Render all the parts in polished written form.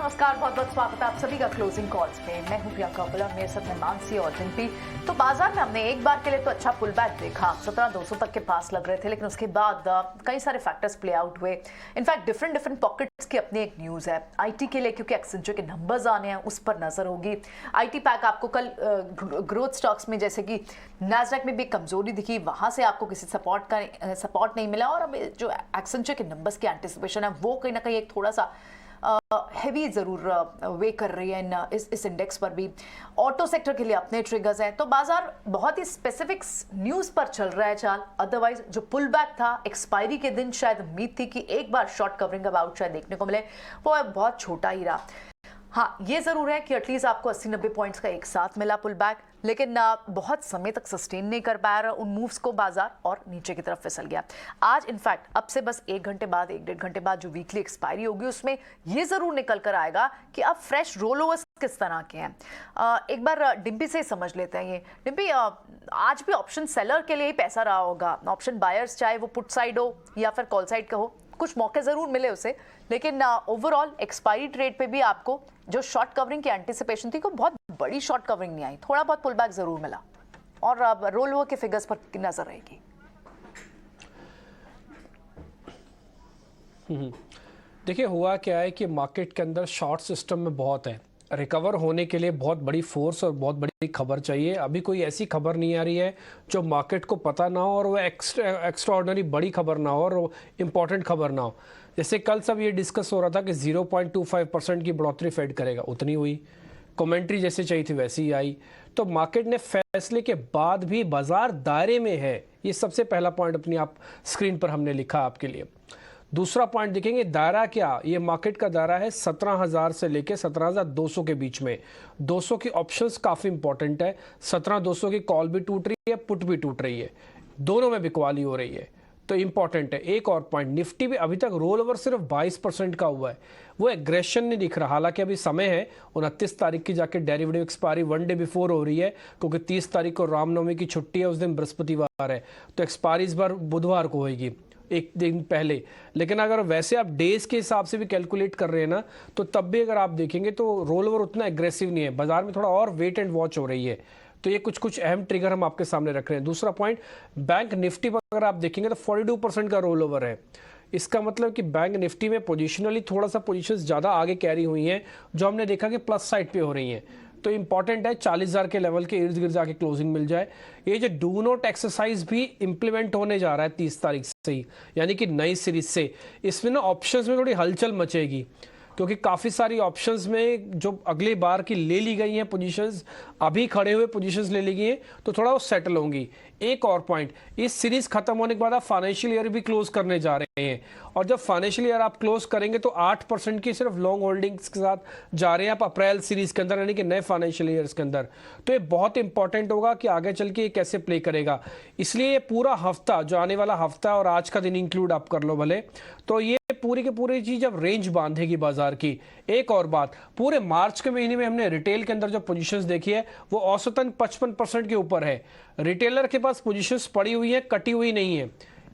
नमस्कार, बहुत बहुत स्वागत है आप सभी का क्लोजिंग कॉल्स पे। मैं हूं प्रियंका कपूर, मेरे साथ में मानसी और जिम्पी। तो बाजार में हमने एक बार के लिए तो अच्छा पुल बैक देखा, 17,200 तक के पास लग रहे थे, लेकिन उसके बाद कई सारे फैक्टर्स प्ले आउट हुए। इनफैक्ट डिफरेंट पॉकेट्स की अपनी एक न्यूज है आईटी के लिए, क्योंकि एक्सेंचर के नंबर्स आने हैं, उस पर नजर होगी। आईटी पैक आपको कल ग्रोथ स्टॉक्स में, जैसे कि नैस्डैक में भी कमजोरी दिखी, वहां से आपको किसी सपोर्ट नहीं मिला, और अब जो एक्सेंचर के नंबर्स की एंटिसिपेशन है वो कहीं ना कहीं एक थोड़ा सा हैवी जरूर वे कर रही है इस इंडेक्स पर भी। ऑटो सेक्टर के लिए अपने ट्रिगर्स हैं, तो बाजार बहुत ही स्पेसिफिक न्यूज पर चल रहा है चाल। अदरवाइज जो पुल बैक था एक्सपायरी के दिन, शायद उम्मीद थी कि एक बार शॉर्ट कवरिंग अब आउट शायद देखने को मिले, वो बहुत छोटा ही रहा। हाँ, ये जरूर है कि एटलीस्ट आपको 80-90 पॉइंट्स का एक साथ मिला पुल बैक, लेकिन बहुत समय तक सस्टेन नहीं कर पाया रहा उन मूव्स को बाजार, और नीचे की तरफ फिसल गया। आज इनफैक्ट अब से बस 1-1.5 घंटे बाद जो वीकली एक्सपायरी होगी उसमें ये जरूर निकल कर आएगा कि अब फ्रेश रोल ओवर्स किस तरह के हैं। एक बार डिम्पी से समझ लेते हैं। ये डिम्पी, आज भी ऑप्शन सेलर के लिए ही पैसा रहा होगा, ऑप्शन बायर्स चाहे वो पुट साइड हो या फिर कॉल साइड का हो, कुछ मौके जरूर मिले उसे, लेकिन ओवरऑल एक्सपायरी ट्रेड पे भी आपको जो शॉर्ट कवरिंग की एंटिसिपेशन थी, को बहुत बड़ी शॉर्ट कवरिंग नहीं आई, थोड़ा बहुत पुल बैक जरूर मिला, और अब रोल ओवर के फिगर्स पर नजर रहेगी। देखिए, हुआ क्या है कि मार्केट के अंदर शॉर्ट सिस्टम में बहुत है, रिकवर होने के लिए बहुत बड़ी फोर्स और बहुत बड़ी खबर चाहिए। अभी कोई ऐसी खबर नहीं आ रही है जो मार्केट को पता ना हो, और वो एक्स्ट्राऑर्डिनरी बड़ी खबर ना हो, और इम्पॉर्टेंट खबर ना हो। जैसे कल सब ये डिस्कस हो रहा था कि 0.25% की बढ़ोतरी फेड करेगा, उतनी हुई। कमेंट्री जैसे चाहिए थी वैसी ही आई। तो मार्केट ने फैसले के बाद भी बाजार दायरे में है, ये सबसे पहला पॉइंट अपनी आप स्क्रीन पर हमने लिखा आपके लिए। दूसरा पॉइंट देखेंगे, दायरा क्या, ये मार्केट का दायरा है 17,000 से लेके 17,200 के बीच में। 200 की ऑप्शंस काफ़ी इंपॉर्टेंट है, 17,200 की कॉल भी टूट रही है, पुट भी टूट रही है, दोनों में बिकवाली हो रही है, तो इंपॉर्टेंट है। एक और पॉइंट, निफ्टी भी अभी तक रोल ओवर सिर्फ 22% का हुआ है, वो एग्रेशन नहीं दिख रहा। हालांकि अभी समय है, 29 तारीख की जाके डेरिवेटिव एक्सपायरी 1 डे बिफोर हो रही है, क्योंकि 30 तारीख को रामनवमी की छुट्टी है, उस दिन बृहस्पतिवार है, तो एक्सपायरी इस बार बुधवार को होगी, एक दिन पहले। लेकिन अगर वैसे आप डेज के हिसाब से भी कैलकुलेट कर रहे हैं ना, तो तब भी अगर आप देखेंगे तो रोल ओवर उतना एग्रेसिव नहीं है, बाजार में थोड़ा और वेट एंड वॉच हो रही है। तो ये कुछ अहम ट्रिगर हम आपके सामने रख रहे हैं। दूसरा पॉइंट, बैंक निफ्टी पर अगर आप देखेंगे तो 42% का रोल ओवर है। इसका मतलब कि बैंक निफ्टी में पोजिशनली थोड़ा सा पोजिशंस ज़्यादा आगे कैरी हुई हैं, जो हमने देखा कि प्लस साइड पे हो रही हैं। तो इंपॉर्टेंट है 40,000 के लेवल के इर्द गिर्द जाके क्लोजिंग मिल जाए। ये जो डू नॉट एक्सरसाइज भी इंप्लीमेंट होने जा रहा है 30 तारीख से ही, यानी कि नई सीरीज से। इसमें ना ऑप्शंस में थोड़ी हलचल मचेगी, क्योंकि काफ़ी सारी ऑप्शंस में जो अगली बार की ले ली गई हैं पोजीशंस, अभी खड़े हुए पोजीशंस ले ली गई हैं, तो थोड़ा वो सेटल होंगी। एक और पॉइंट, इस सीरीज खत्म होने के बाद आप फाइनेंशियल ईयर भी क्लोज करने जा रहे हैं, और जब फाइनेंशियल ईयर आप क्लोज करेंगे तो 8% की सिर्फ लॉन्ग होल्डिंग्स के साथ जा रहे हैं आप अप्रैल सीरीज के अंदर, यानी कि नए फाइनेंशियल ईयर्स के अंदर। तो ये बहुत इंपॉर्टेंट होगा कि आगे चल के ये कैसे प्ले करेगा। इसलिए ये पूरा हफ्ता, जो आने वाला हफ्ता और आज का दिन इंक्लूड आप कर लो भले, तो ये पूरी की पूरी चीज अब रेंज बांधेगी बाजार की। एक और बात, पूरे मार्च के महीने में हमने रिटेल के अंदर जो पोजीशंस देखी है वो औसतन 55% के ऊपर है। रिटेलर के पास पोजीशंस पड़ी हुई है, कटी हुई नहीं है,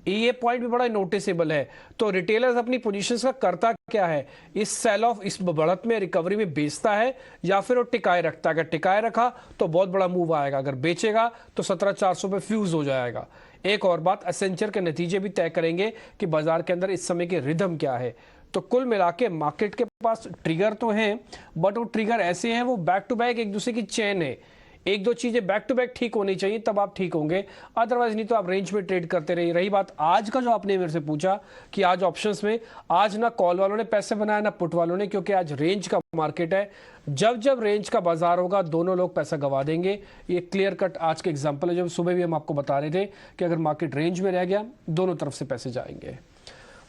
ये पॉइंट भी बड़ा नोटिसेबल है। तो रिटेलर्स अपनी पोजीशंस का करता क्या है, इस सेल ऑफ, इस बढ़त में, रिकवरी में बेचता है या फिर वो टिकाए रखता है। अगर टिकाए रखा तो बहुत बड़ा मूव आएगा, अगर बेचेगा तो 17,400 पे फ्यूज हो जाएगा। एक और बात, एसेंचर के नतीजे भी तय करेंगे कि बाजार के अंदर इस समय की रिदम क्या है। तो कुल मिला के मार्केट के पास ट्रिगर तो हैं, बट वो ट्रिगर ऐसे हैं, वो बैक टू बैक एक दूसरे की चेन है। एक दो चीजें बैक टू बैक ठीक होनी चाहिए, तब आप ठीक होंगे, अदरवाइज नहीं तो आप रेंज में ट्रेड करते रहिए। रही बात आज का, जो आपने मेरे से पूछा कि आज ऑप्शंस में, आज ना कॉल वालों ने पैसे बनाया ना पुट वालों ने, क्योंकि आज रेंज का मार्केट है। जब जब रेंज का बाजार होगा दोनों लोग पैसा गवा देंगे। ये क्लियर कट आज के एग्जांपल है, जब सुबह भी हम आपको बता रहे थे कि अगर मार्केट रेंज में रह गया दोनों तरफ से पैसे जाएंगे।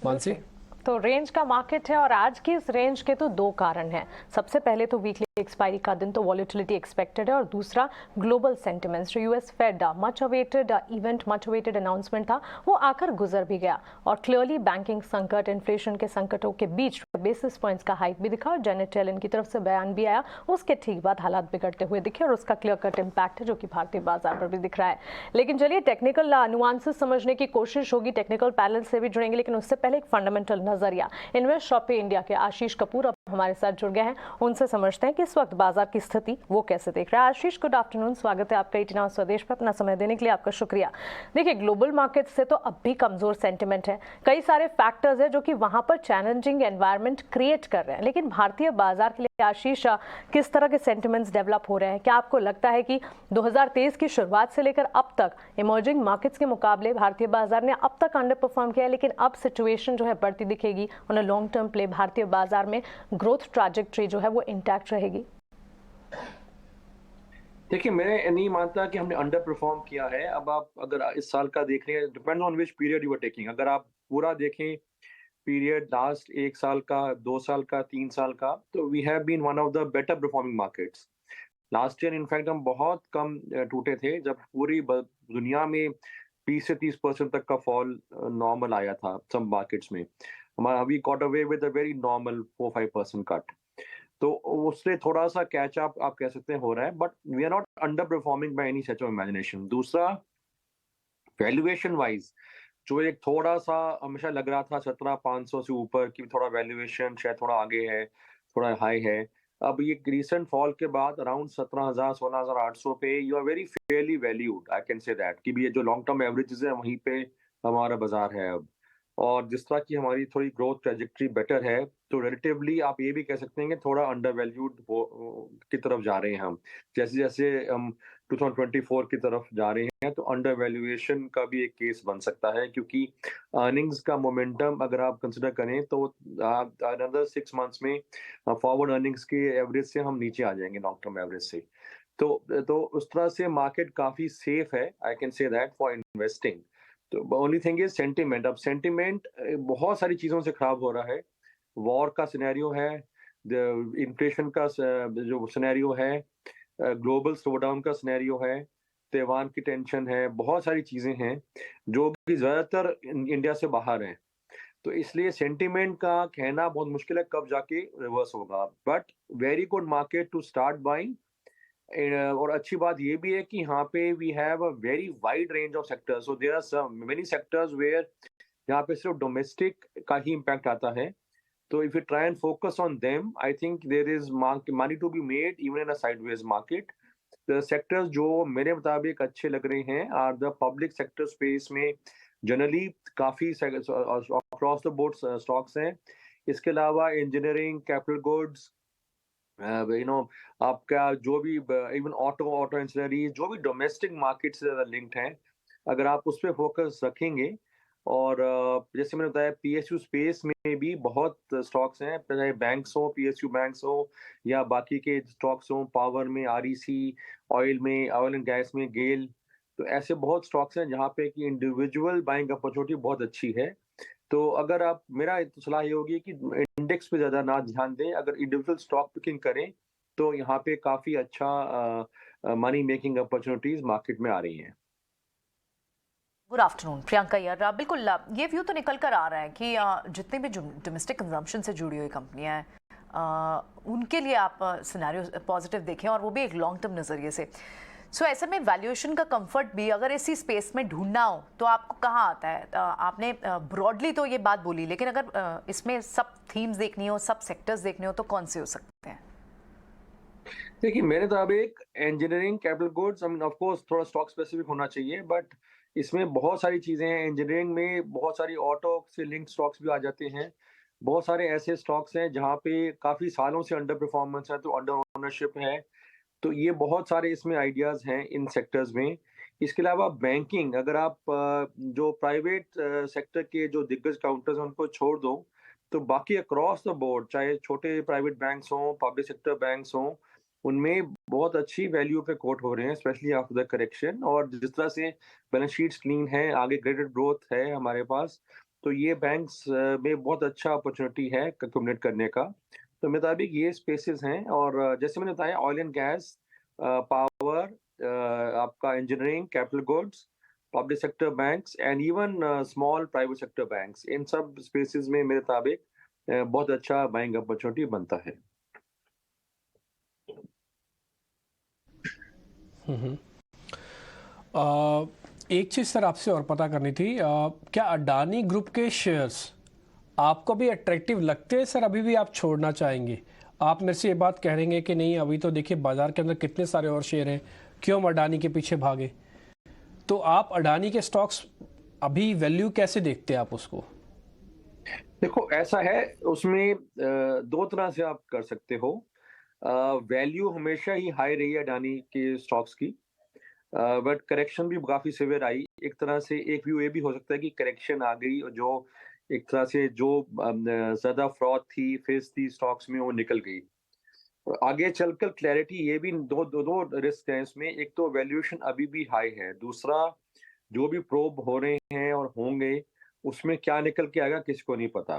मानसी, तो रेंज का मार्केट है, और आज की इस रेंज के तो दो कारण हैं। सबसे पहले तो वीकली एक्सपायरी का दिन, तो वॉलेटिलिटी एक्सपेक्टेड है, और दूसरा ग्लोबल सेंटिमेंट्स। जो US Fed much awaited event, much awaited announcement था, वो आकर गुजर भी गया, और क्लियरली बैंकिंग संकट, इन्फ्लेशन के संकटों के बीच बेसिस पॉइंट्स का हाइक भी दिखा, और जेनेट येलन की तरफ से बयान भी आया, उसके ठीक बाद हालात बिगड़ते हुए दिखे, और उसका क्लियर कट इम्पैक्ट है जो कि भारतीय बाजार पर भी दिख रहा है। लेकिन चलिए टेक्निकल नुआंसेस समझने की कोशिश होगी, टेक्निकल पैनल से भी जुड़ेंगे, लेकिन उससे पहले एक फंडामेंटल नजरिया। इन्वेस्ट शॉप पे इंडिया के आशीष कपूर हमारे साथ जुड़ गए हैं, उनसे समझते हैं कि इस वक्त बाजार की स्थिति वो कैसे देख रहा है। आशीष, गुड आफ्टरनून, स्वागत है आपका 18 आवर्स स्वदेश पर। अपना समय देने के लिए आपका शुक्रिया। देखिए, ग्लोबल मार्केट से तो अब भी कमजोर सेंटिमेंट है, कई सारे फैक्टर्स हैं जो कि वहां पर चैलेंजिंग एनवायरनमेंट क्रिएट कर रहे हैं, लेकिन भारतीय बाजार के लिए आशीष किस तरह के सेंटिमेंट्स डेवलप हो रहे हैं? क्या आपको लगता है कि 2023 की शुरुआत से लेकर अब तक इमर्जिंग मार्केट्स के मुकाबले भारतीय बाजार ने अब तक अंडर परफॉर्म किया है, लेकिन अब सिचुएशन जो है बढ़ती दिखेगी, on a long term play भारतीय बाजार में ग्रोथ ट्रैजेक्टरी जो है वो इंटैक्ट रहेगी? देखिए, मैं नहीं मानता कि हमने अंडर परफॉर्म किया है। अब आप अगर इस साल का देख रहे हैं, depend on which period you are taking. अगर आप पूरा देखें पीरियड लास्ट 1 साल का, 2 साल का, 3 साल का, तो we have been one of the better performing markets. Last year in fact हम बहुत कम टूटे थे, जब पूरी दुनिया में 20 से 30% तक का फॉल नॉर्मल आया था सब मार्केट्स में। हमारा we got away with a very normal 4-5% cut. तो उससे थोड़ा सा कैच अप आप कह सकते हैं हो रहा है, but we are not underperforming by any such of imagination. दूसरा, वैल्यूएशन वाइज जो एक थोड़ा सा हमेशा लग रहा था 17,500 से ऊपर की, थोड़ा वैल्यूएशन शायद थोड़ा आगे है, थोड़ा हाई है। अब ये रिसेंट फॉल के बाद अराउंड 17,000 16,800 पे you are very fairly valued, I can say that, कि भी ये जो लॉन्ग टर्म एवरेजेस है वहीं पे हमारा बाजार है अब। और जिस तरह की हमारी थोड़ी ग्रोथ ट्रेजेक्टरी बेटर है, तो रिलेटिवली आप ये भी कह सकते हैं कि थोड़ा अंडर वैल्यूड की तरफ जा रहे हैं हम। जैसे जैसे हम 2024 की तरफ जा रहे हैं, तो अंडर वैल्यूएशन का भी एक केस बन सकता है, क्योंकि अर्निंग्स का मोमेंटम अगर आप कंसिडर करें तो अनदर 6 मंथ्स में फॉरवर्ड अर्निंग्स के एवरेज से हम नीचे आ जाएंगे, लॉन्ग टर्म एवरेज से। तो उस तरह से मार्केट काफी सेफ है, आई can say that, for investing. तो ओनली थिंग इज सेंटिमेंट। अब सेंटिमेंट बहुत सारी चीजों से खराब हो रहा है। वॉर का सिनेरियो है, इन्फ्लेशन का जो सिनेरियो है, ग्लोबल स्लोडाउन का सिनेरियो है, ताइवान की टेंशन है, बहुत सारी चीजें हैं जो कि ज्यादातर इंडिया से बाहर हैं। तो इसलिए सेंटिमेंट का कहना बहुत मुश्किल है कब जाके रिवर्स होगा, but very good market to start buying. और अच्छी बात ये भी है कि यहाँ पे we have a very wide range of sectors, so there are some many sectors where यहाँ पे सिर्फ डोमेस्टिक का ही इम्पैक्ट आता है। तो if you try and focus on them, I think there is money to be made even in a sideways market. The sectors जो मेरे मुताबिक अच्छे लग रहे हैं are the public sector space में जनरली काफी अक्रॉस द बोर्ड स्टॉक्स हैं। इसके अलावा इंजीनियरिंग, कैपिटल गुड्स, आपका जो भी इवन ऑटो इंजीनियरिंग, जो भी डोमेस्टिक मार्केट से ज़्यादा लिंक्ड हैं, अगर आप उस पर फोकस रखेंगे। और जैसे मैंने बताया, पीएसयू स्पेस में भी बहुत स्टॉक्स हैं, चाहे बैंक्स हो, पीएसयू बैंक्स हो, या बाकी के स्टॉक्स हो, पावर में आरईसी, ऑयल में, ऑयल एंड गैस में गेल। तो ऐसे बहुत स्टॉक्स हैं जहाँ पे कि इंडिविजुअल बाइंग अपॉर्चुनिटी बहुत अच्छी है। तो अगर आप, मेरा तो सलाह ये होगी कि इंडेक्स पे ज़्यादा ना ध्यान दें, अगर इंडिविजुअल स्टॉक पिकिंग करें तो यहाँ पे काफ़ी अच्छा मनी मेकिंग अपॉर्चुनिटीज़ मार्केट में आ रही हैं। गुड आफ्टरनून प्रियंका यार, बिल्कुल ये व्यू तो निकल कर आ रहा है कि जितने भी डोमेस्टिक कंजम्पशन से जुड़ी हुई कंपनियां हैं उनके लिए आप सिनेरियो पॉजिटिव देखें, और वो भी एक लॉन्ग टर्म नज़रिए से। सो ऐसे में वैल्यूएशन का कंफर्ट भी अगर इसी स्पेस में ढूंढना हो तो आपको कहाँ आता है? आपने ब्रॉडली तो ये बात बोली, लेकिन अगर इसमें सब थीम्स देखनी हो, सब सेक्टर्स देखने हो, तो कौन से हो सकते हैं? देखिए, मेरे मुताबिक engineering, capital goods, I mean of course थोड़ा स्टॉक स्पेसिफिक होना चाहिए, बट इसमें बहुत सारी चीज़ें हैं। इंजीनियरिंग में बहुत सारी ऑटो से लिंक्ड स्टॉक्स भी आ जाते हैं। बहुत सारे ऐसे स्टॉक्स हैं जहाँ पे काफ़ी सालों से अंडर परफॉर्मेंस है, तो अंडर ओनरशिप है। तो ये बहुत सारे इसमें आइडियाज़ हैं इन सेक्टर्स में। इसके अलावा बैंकिंग, अगर आप जो प्राइवेट सेक्टर के जो दिग्गज काउंटर्स हैं उनको छोड़ दो, तो बाकी अक्रॉस द बोर्ड, चाहे छोटे प्राइवेट बैंक्स हों, पब्लिक सेक्टर बैंक्स हों, उनमें बहुत अच्छी वैल्यू पे कोट हो रहे हैं, स्पेशली आफ्टर द करेक्शन। और जिस तरह से बैलेंस शीट्स क्लीन है, आगे ग्रेडेड ग्रोथ है हमारे पास, तो ये बैंक्स में बहुत अच्छा अपॉर्चुनिटी है कम्युनिकेट करने का। तो मेरे मुताबिक ये स्पेसेस हैं। और जैसे मैंने बताया, ऑयल एंड गैस, पावर, आपका engineering, capital goods, public sector banks and even small private sector banks, इन सब स्पेसेस में मेरे मुताबिक बहुत अच्छा बाइंग अपॉर्चुनिटी बनता है। एक चीज़ सर आपसे और पता करनी थी, क्या अडानी ग्रुप के शेयर्स आपको भी अट्रैक्टिव लगते हैं सर, अभी भी आप छोड़ना चाहेंगे? आप मेरे से ये बात कह रहे हैं कि नहीं, अभी तो देखिए बाजार के अंदर कितने सारे और शेयर हैं, क्यों हम अडानी के पीछे भागे? तो आप अडानी के स्टॉक्स अभी वैल्यू कैसे देखते हैं आप उसको? देखो ऐसा है, उसमें दो तरह से आप कर सकते हो। वैल्यू हमेशा ही हाई रही है अडानी के स्टॉक्स की, बट करेक्शन भी काफी सिवियर आई। एक तरह से एक व्यू ये भी हो सकता है कि करेक्शन आ गई और जो एक तरह से जो ज्यादा फ्रॉड थी, फेस थी स्टॉक्स में, वो निकल गई। आगे चलकर क्लैरिटी ये भी दो रिस्क हैं इसमें। एक तो वैल्यूएशन अभी भी हाई है, दूसरा जो भी प्रोब हो रहे हैं और होंगे उसमें क्या निकल के आएगा किसी को नहीं पता।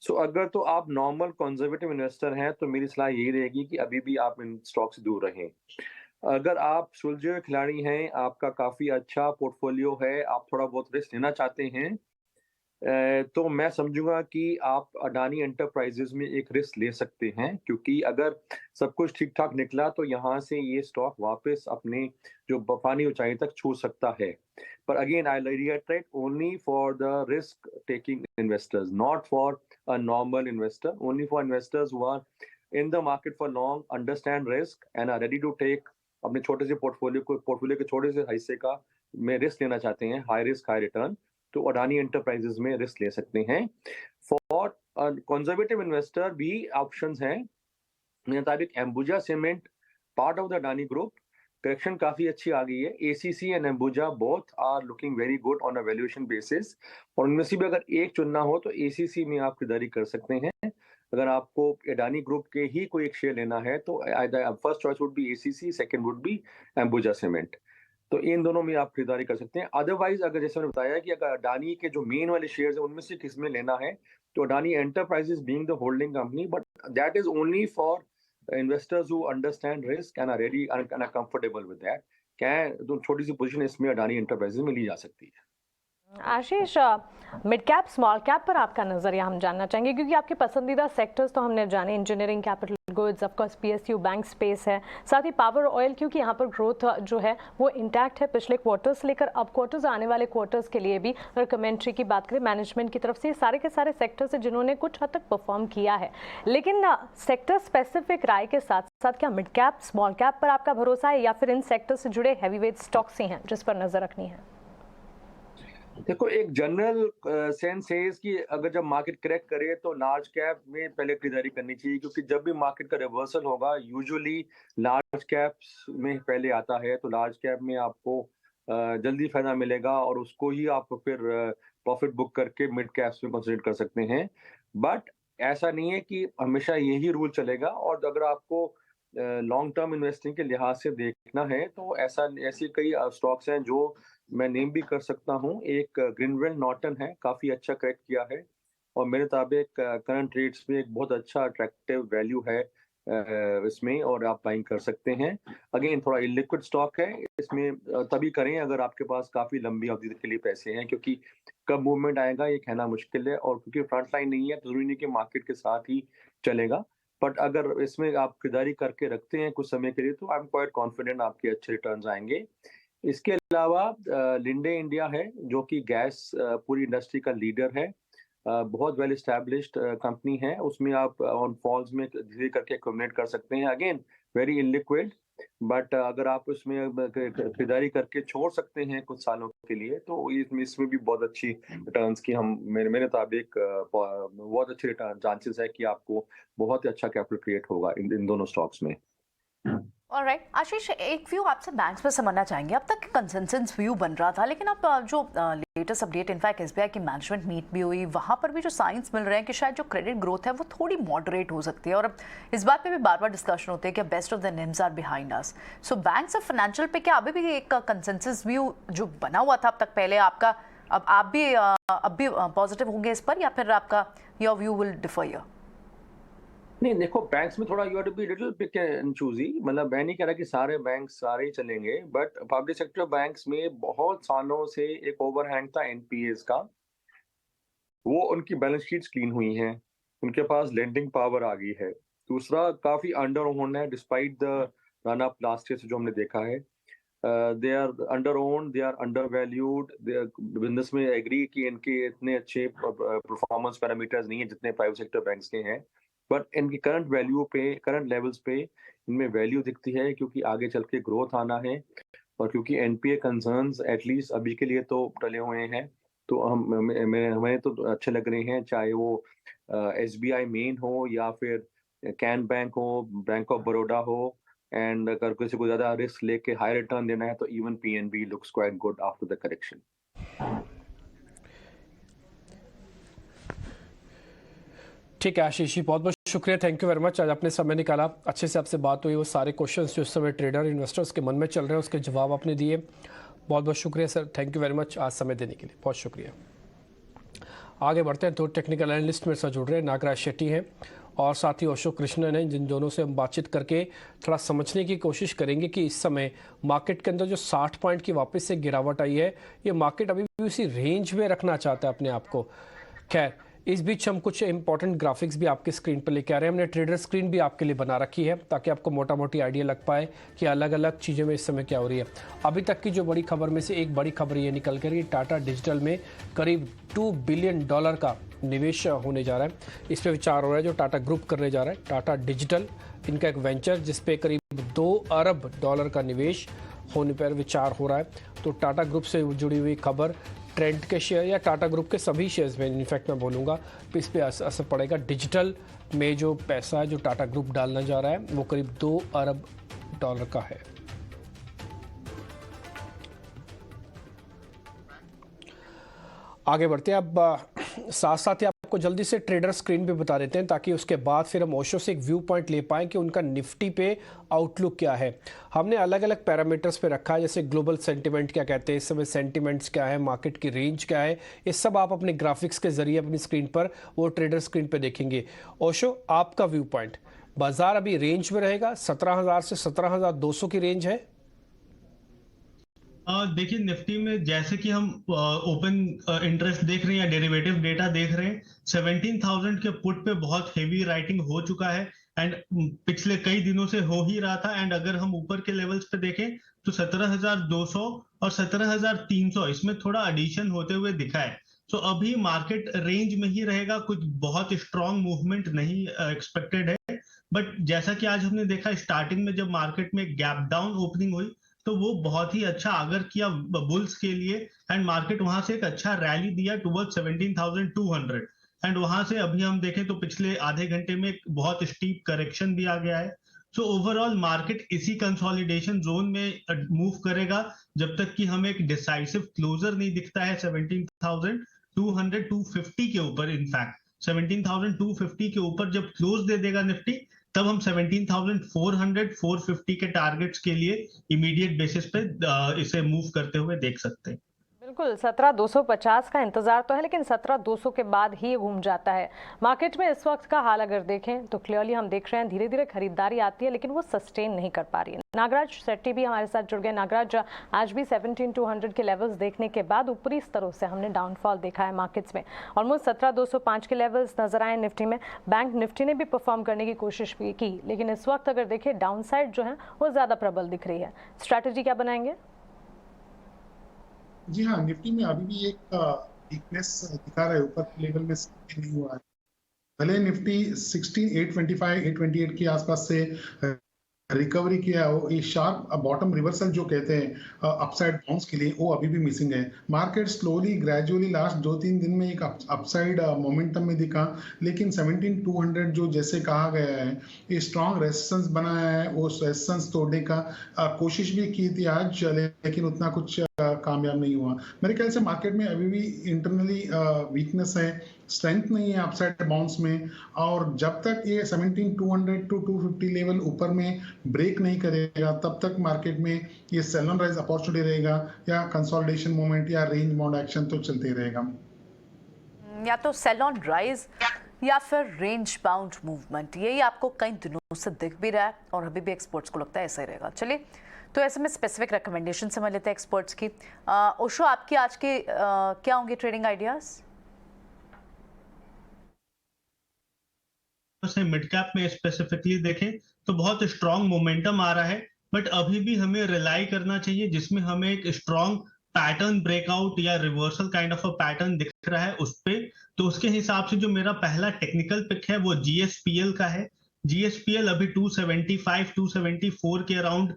सो अगर तो आप नॉर्मल कंजर्वेटिव इन्वेस्टर हैं तो मेरी सलाह यही रहेगी कि अभी भी आप इन स्टॉक से दूर रहें। अगर आप सुलझे हुए खिलाड़ी हैं, आपका काफी अच्छा पोर्टफोलियो है, आप थोड़ा बहुत रिस्क लेना चाहते हैं, तो मैं समझूंगा कि आप अडानी एंटरप्राइजेज में एक रिस्क ले सकते हैं, क्योंकि अगर सब कुछ ठीक ठाक निकला तो यहाँ से ये स्टॉक वापस अपने जो बफानी ऊंचाई तक छू सकता है। पर again I reiterate, only for the risk taking investors, not for a normal investor, only for investors who are in the market for long, understand risk and are ready to take, अपने छोटे से portfolio के छोटे से हिस्से का में risk लेना चाहते हैं, हाई रिस्क हाई रिटर्न, तो अडानी एंटरप्राइजेज में रिस्क ले सकते हैं। फॉर कंजर्वेटिव इन्वेस्टर भी ऑप्शंस हैं। मेरे मुताबिक Ambuja cement, part of the Adani group, correction काफी अच्छी आ गई है। ACC and Ambuja both are looking very good on a valuation basis, और उनमें से भी अगर एक चुनना हो तो एसीसी में आप खरीदारी कर सकते हैं। अगर आपको अडानी ग्रुप के ही कोई एक शेयर लेना है तो first choice would be ACC, second would be Ambuja cement. तो इन दोनों में आप खरीदारी कर सकते हैं। अदरवाइज अगर जैसे मैंने बताया कि अगर अडानी के जो मेन वाले शेयर्स हैं उनमें से किस में लेना है, तो Adani enterprises being the holding company, but that is only for investors who understand risk and are ready and are comfortable with that. क्या है, तो छोटी सी पोजीशन इसमें अडानी एंटरप्राइजेज में ली जा सकती है। आशीष, मिड कैप स्मॉल कैप पर आपका नजरिया हम जानना चाहेंगे, क्योंकि आपके पसंदीदा सेक्टर्स तो हमने जाने, engineering, capital goods, of course PSU, bank space है, साथ ही पावर ऑयल, क्योंकि यहाँ पर ग्रोथ जो है वो इंटैक्ट है पिछले क्वार्टर्स लेकर अब क्वार्टर्स, आने वाले क्वार्टर्स के लिए भी। अगर कमेंट्री की बात करें मैनेजमेंट की तरफ से, सारे के सारे सेक्टर्स हैं जिन्होंने कुछ हद तक परफॉर्म किया है, लेकिन सेक्टर स्पेसिफिक राय के साथ साथ क्या मिड कैप स्मॉल कैप पर आपका भरोसा है, या फिर इन सेक्टर से जुड़े हैवीवेट स्टॉक्स ही हैं जिस पर नजर रखनी है? देखो, एक जनरल सेंस है कि अगर जब मार्केट क्रैक करे तो लार्ज कैप में पहले खरीदारी करनी चाहिए, क्योंकि जब भी मार्केट का रिवर्सल होगा यूजुअली लार्ज कैप्स में पहले आता है, तो लार्ज कैप में आपको जल्दी फायदा मिलेगा और उसको ही आप फिर प्रॉफिट बुक करके मिड कैप्स में कंसिडर कर सकते हैं। बट ऐसा नहीं है कि हमेशा यही रूल चलेगा, और अगर आपको लॉन्ग टर्म इन्वेस्टिंग के लिहाज से देखना है तो ऐसी कई स्टॉक्स हैं जो मैं नेम भी कर सकता हूँ। एक ग्रीनवेल नॉर्टन है, काफी अच्छा करेक्ट किया है, और मेरे मुताबिक करंट रेट्स में एक बहुत अच्छा अट्रैक्टिव वैल्यू है इसमें, और आप बाइंग कर सकते हैं। अगेन थोड़ा इलिक्विड स्टॉक है, इसमें तभी करें अगर आपके पास काफी लंबी अवधि के लिए पैसे हैं, क्योंकि कब मूवमेंट आएगा ये कहना मुश्किल है, और क्योंकि फ्रंट लाइन नहीं है तो जरूरी नहीं कि मार्केट के साथ ही चलेगा। बट अगर इसमें आप खरीदारी करके रखते हैं कुछ समय के लिए तो आई एम क्वाइट कॉन्फिडेंट आपके अच्छे रिटर्न्स आएंगे। इसके अलावा लिंडे इंडिया है, जो कि गैस पूरी इंडस्ट्री का लीडर है, बहुत वेल एस्टैब्लिश्ड कंपनी है, उसमें आप ऑन फॉल्स में धीरे करके एक्यूमुलेट कर सकते हैं। अगेन वेरी इनलिक्विड, बट अगर आप उसमें खरीदारी करके छोड़ सकते हैं कुछ सालों के लिए तो इसमें भी बहुत अच्छी रिटर्न्स की हम मेरे मुताबिक बहुत अच्छे रिटर्न चांसेस है कि आपको बहुत ही अच्छा कैपिटल क्रिएट होगा इन दोनों स्टॉक्स में। ऑलराइट आशीष, एक व्यू आपसे बैंक्स पर समझना चाहेंगे। अब तक कंसेंसस व्यू बन रहा था, लेकिन अब जो लेटेस्ट अपडेट इनफैक्ट एसबीआई की मैनेजमेंट मीट भी हुई, वहां पर भी जो साइंस मिल रहे हैं कि शायद जो क्रेडिट ग्रोथ है वो थोड़ी मॉडरेट हो सकती है, और अब इस बात पे भी बार बार डिस्कशन होते हैं कि best of the NIMs are behind us. So banks और फाइनेंशियल पे क्या अभी भी एक कंसेंसस व्यू जो बना हुआ था अब तक पहले आपका, अब आप भी पॉजिटिव होंगे इस पर, या फिर आपका your view will differ here? नहीं, देखो बैंक्स में थोड़ा you have to be little pick and choosy. मतलब मैं नहीं कह रहा कि सारे बैंक सारे ही चलेंगे, बट पब्लिक सेक्टर बैंक्स में बहुत सालों से एक ओवरहैंग था एनपीएस का, वो उनकी बैलेंस शीट्स क्लीन हुई हैं, उनके पास लेंडिंग पावर आ गई है। दूसरा, काफी अंडर ओन है despite the run up last year से जो हमने देखा है। They are under owned, they are undervalued, business में एग्री कि इनके इतने अच्छे परफॉर्मेंस पैरामीटर्स नहीं है जितने प्राइवेट सेक्टर बैंक्स के हैं, बट इनकी करंट वैल्यू पे, करंट लेवल्स पे इनमें वैल्यू दिखती है, क्योंकि आगे चल के ग्रोथ आना है और क्योंकि एनपीए कंसर्न्स एटलीस्ट अभी के लिए तो टले हुए हैं। तो हमें तो अच्छे लग रहे हैं, चाहे वो एसबीआई मेन हो या फिर कैन बैंक हो, बैंक ऑफ बड़ौदा हो। एंड अगर किसी को ज्यादा रिस्क लेके हाई रिटर्न देना है तो even PNB looks quite good after the correction. ठीक है आशीष जी, बहुत बहुत शुक्रिया, थैंक यू वेरी मच। आज आपने समय निकाला, अच्छे से आपसे बात हुई, वो सारे क्वेश्चंस जो इस समय ट्रेडर इन्वेस्टर्स के मन में चल रहे हैं उसके जवाब आपने दिए। बहुत बहुत शुक्रिया sir, thank you very much आज समय देने के लिए, बहुत शुक्रिया। आगे बढ़ते हैं तो टेक्निकल एनालिस्ट मेरे साथ जुड़ रहे हैं नागराज शेट्टी हैं और साथ ही अशोक कृष्णन हैं, जिन दोनों से हम बातचीत करके थोड़ा समझने की कोशिश करेंगे कि इस समय मार्केट के अंदर जो 60 पॉइंट की वापस से गिरावट आई है, ये मार्केट अभी भी उसी रेंज में रखना चाहता है अपने आप को। खैर, इस बीच हम कुछ इंपॉर्टेंट ग्राफिक्स भी आपके स्क्रीन पर लेके आ रहे हैं। हमने ट्रेडर स्क्रीन भी आपके लिए बना रखी है ताकि आपको मोटा मोटी आइडिया लग पाए कि अलग अलग चीज़ों में इस समय क्या हो रही है। अभी तक की जो बड़ी खबर में से एक बड़ी खबर ये निकल कर कि टाटा डिजिटल में करीब $2 बिलियन का निवेश होने जा रहा है। इस पर विचार हो रहा है, जो टाटा ग्रुप करने जा रहा है टाटा डिजिटल, इनका एक वेंचर जिसपे करीब $2 अरब का निवेश होने पर विचार हो रहा है। तो टाटा ग्रुप से जुड़ी हुई खबर ट्रेंड के शेयर या टाटा ग्रुप के सभी शेयर्स में इनफैक्ट मैं बोलूँगा इस पर असर पड़ेगा। डिजिटल में जो पैसा है जो टाटा ग्रुप डालना जा रहा है वो करीब $2 अरब का है। आगे बढ़ते हैं, अब साथ साथ ही आपको जल्दी से ट्रेडर स्क्रीन भी बता देते हैं ताकि उसके बाद फिर हम ओशो से एक व्यू पॉइंट ले पाएं कि उनका निफ्टी पे आउटलुक क्या है। हमने अलग अलग पैरामीटर्स पे रखा है, जैसे ग्लोबल सेंटिमेंट क्या कहते हैं इस समय, सेंटिमेंट्स क्या है, मार्केट की रेंज क्या है, ये सब आप अपने ग्राफिक्स के जरिए अपनी स्क्रीन पर वो ट्रेडर स्क्रीन पर देखेंगे। ओशो, आपका व्यू पॉइंट, बाजार अभी रेंज में रहेगा, 17,000 से 17,200 की रेंज है। देखिए निफ्टी में जैसे कि हम ओपन इंटरेस्ट देख रहे हैं या डेरिवेटिव डेटा देख रहे हैं, 17,000 के पुट पे बहुत हेवी राइटिंग हो चुका है एंड पिछले कई दिनों से हो ही रहा था। एंड अगर हम ऊपर के लेवल्स पे देखें तो 17,200 और 17,300 इसमें थोड़ा एडिशन होते हुए दिखा है। सो अभी मार्केट रेंज में ही रहेगा, कुछ बहुत स्ट्रॉन्ग मूवमेंट नहीं एक्सपेक्टेड है। बट जैसा कि आज हमने देखा स्टार्टिंग में जब मार्केट में गैप डाउन ओपनिंग हुई तो वो बहुत ही अच्छा आगर किया बुल्स के लिए एंड मार्केट वहां से एक अच्छा रैली दिया टुवर्ड 17,200 एंड वहां से अभी हम देखें तो पिछले आधे घंटे में एक बहुत स्टीप करेक्शन भी आ गया है। सो ओवरऑल मार्केट इसी कंसोलिडेशन जोन में मूव करेगा जब तक कि हमें एक डिसाइसिव क्लोजर नहीं दिखता है 17,200 250 के ऊपर। इनफैक्ट 17,250 के ऊपर जब क्लोज दे देगा निफ्टी तब हम 17,400 450 के टारगेट्स के लिए इमीडिएट बेसिस पे इसे मूव करते हुए देख सकते हैं। बिल्कुल 17,250 का इंतजार तो है, लेकिन 17,200 के बाद ही घूम जाता है मार्केट में। इस वक्त का हाल अगर देखें तो क्लियरली हम देख रहे हैं धीरे धीरे खरीदारी आती है लेकिन वो सस्टेन नहीं कर पा रही है। नागराज शेट्टी भी हमारे साथ जुड़ गए। नागराज, आज भी 17,200 के लेवल्स देखने के बाद ऊपरी स्तरों से हमने डाउनफॉल देखा है मार्केट्स में। ऑलमोस्ट 17,205 के लेवल्स नजर आए निफ्टी में। बैंक निफ्टी ने भी परफॉर्म करने की कोशिश भी की, लेकिन इस वक्त अगर देखें डाउन साइड जो है वो ज्यादा प्रबल दिख रही है। स्ट्रैटेजी क्या बनाएंगे? जी हाँ, निफ्टी में अभी भी एक वीकनेस दिखा रहा है, ऊपर के लेवल में नहीं हुआ है। भले निफ्टी 16,825 828 के आसपास से रिकवरी किया हो, ये शार्प बॉटम रिवर्सल जो कहते हैं अपसाइड बाउंस के लिए, वो अभी भी मिसिंग है। मार्केट स्लोली ग्रेजुअली लास्ट 2-3 दिन में एक अपसाइड मोमेंटम में दिखा, लेकिन 17,200 जो जैसे कहा गया है ये स्ट्रॉन्ग रेजिस्टेंस बनाया है, वो रेजिस्टेंस तोड़ने का कोशिश भी की थी आज, लेकिन उतना कुछ कामयाब नहीं हुआ। मेरे ख्याल से मार्केट में अभी भी इंटरनली वीकनेस है, स्ट्रेंथ नहीं है अपसाइड बाउंस में, और जब तक ये 17,200 to 250 लेवल ऊपर में ब्रेक नहीं करेगा तब तक मार्केट में ये सेल ऑन राइज अपॉर्चुनिटी रहेगा या कंसोलिडेशन मोमेंट या रेंज बाउंड एक्शन तो चलते रहेगा। या तो सेल ऑन राइज या फिर रेंज बाउंड मूवमेंट, यही आपको कई दिनों से दिख भी रहा है और अभी भी एक्सपर्ट्स को लगता है ऐसा ही रहेगा। चलिए, तो ऐसे में स्पेसिफिक रिकमेंडेशन समझ लेते हैं एक्सपर्ट्स की। ओशो, आपके आज के क्या होंगे ट्रेडिंग आइडियाज? मिड कैप में स्पेसिफिकली देखें तो बहुत स्ट्रॉन्ग मोमेंटम आ रहा है बट अभी भी हमें रिलाई करना चाहिए जिसमें हमें एक स्ट्रॉन्ग पैटर्न ब्रेकआउट या reversal kind of a pattern दिख रहा है उस पे। तो उसके हिसाब से जो मेरा पहला टेक्निकल पिक है वो जीएसपीएल का है। जीएसपीएल अभी 275 274 के अराउंड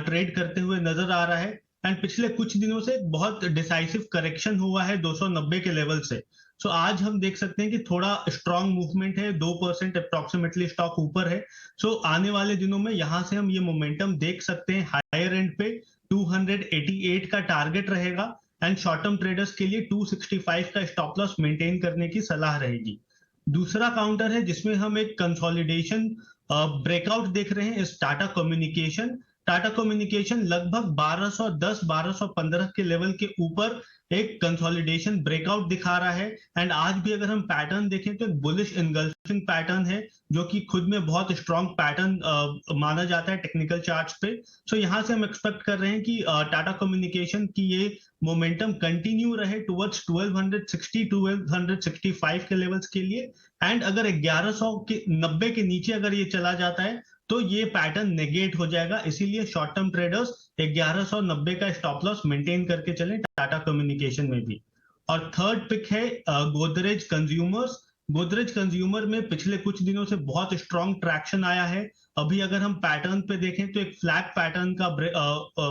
ट्रेड करते हुए नजर आ रहा है एंड पिछले कुछ दिनों से बहुत डिसाइसिव करेक्शन हुआ है 290 के लेवल से। सो आज हम देख सकते हैं कि थोड़ा स्ट्रॉन्ग मूवमेंट है, 2% अप्रोक्सीमेटली स्टॉक ऊपर है। सो आने वाले दिनों में यहां से हम ये मोमेंटम देख सकते हैं। हायर एंड पे 288 का टारगेट रहेगा एंड शॉर्ट टर्म ट्रेडर्स के लिए 265 का स्टॉप लॉस मेंटेन करने की सलाह रहेगी। दूसरा काउंटर है जिसमें हम एक कंसोलिडेशन ब्रेकआउट देख रहे हैं इस टाटा कम्युनिकेशन। टाटा कम्युनिकेशन लगभग 1210-1215 के लेवल के ऊपर एक कंसोलिडेशन ब्रेकआउट दिखा रहा है एंड आज भी अगर हम पैटर्न देखें तो एक बुलिश इनगल्फिंग पैटर्न है जो कि खुद में बहुत स्ट्रॉन्ग पैटर्न माना जाता है टेक्निकल चार्ट्स पे। सो यहां से हम एक्सपेक्ट कर रहे हैं कि टाटा कम्युनिकेशन की ये मोमेंटम कंटिन्यू रहे टुवर्ड्स 1260-1265 के लेवल्स के लिए एंड अगर 1190 के नीचे अगर ये चला जाता है तो ये पैटर्न नेगेट हो जाएगा। इसीलिए शॉर्ट टर्म ट्रेडर्स 1190 का स्टॉप लॉस मेंटेन करके चलें टाटा कम्युनिकेशन में भी। और थर्ड पिक है गोदरेज कंज्यूमर्स। गोदरेज कंज्यूमर में पिछले कुछ दिनों से बहुत स्ट्रॉन्ग ट्रैक्शन आया है। अभी अगर हम पैटर्न पे देखें तो एक फ्लैग पैटर्न का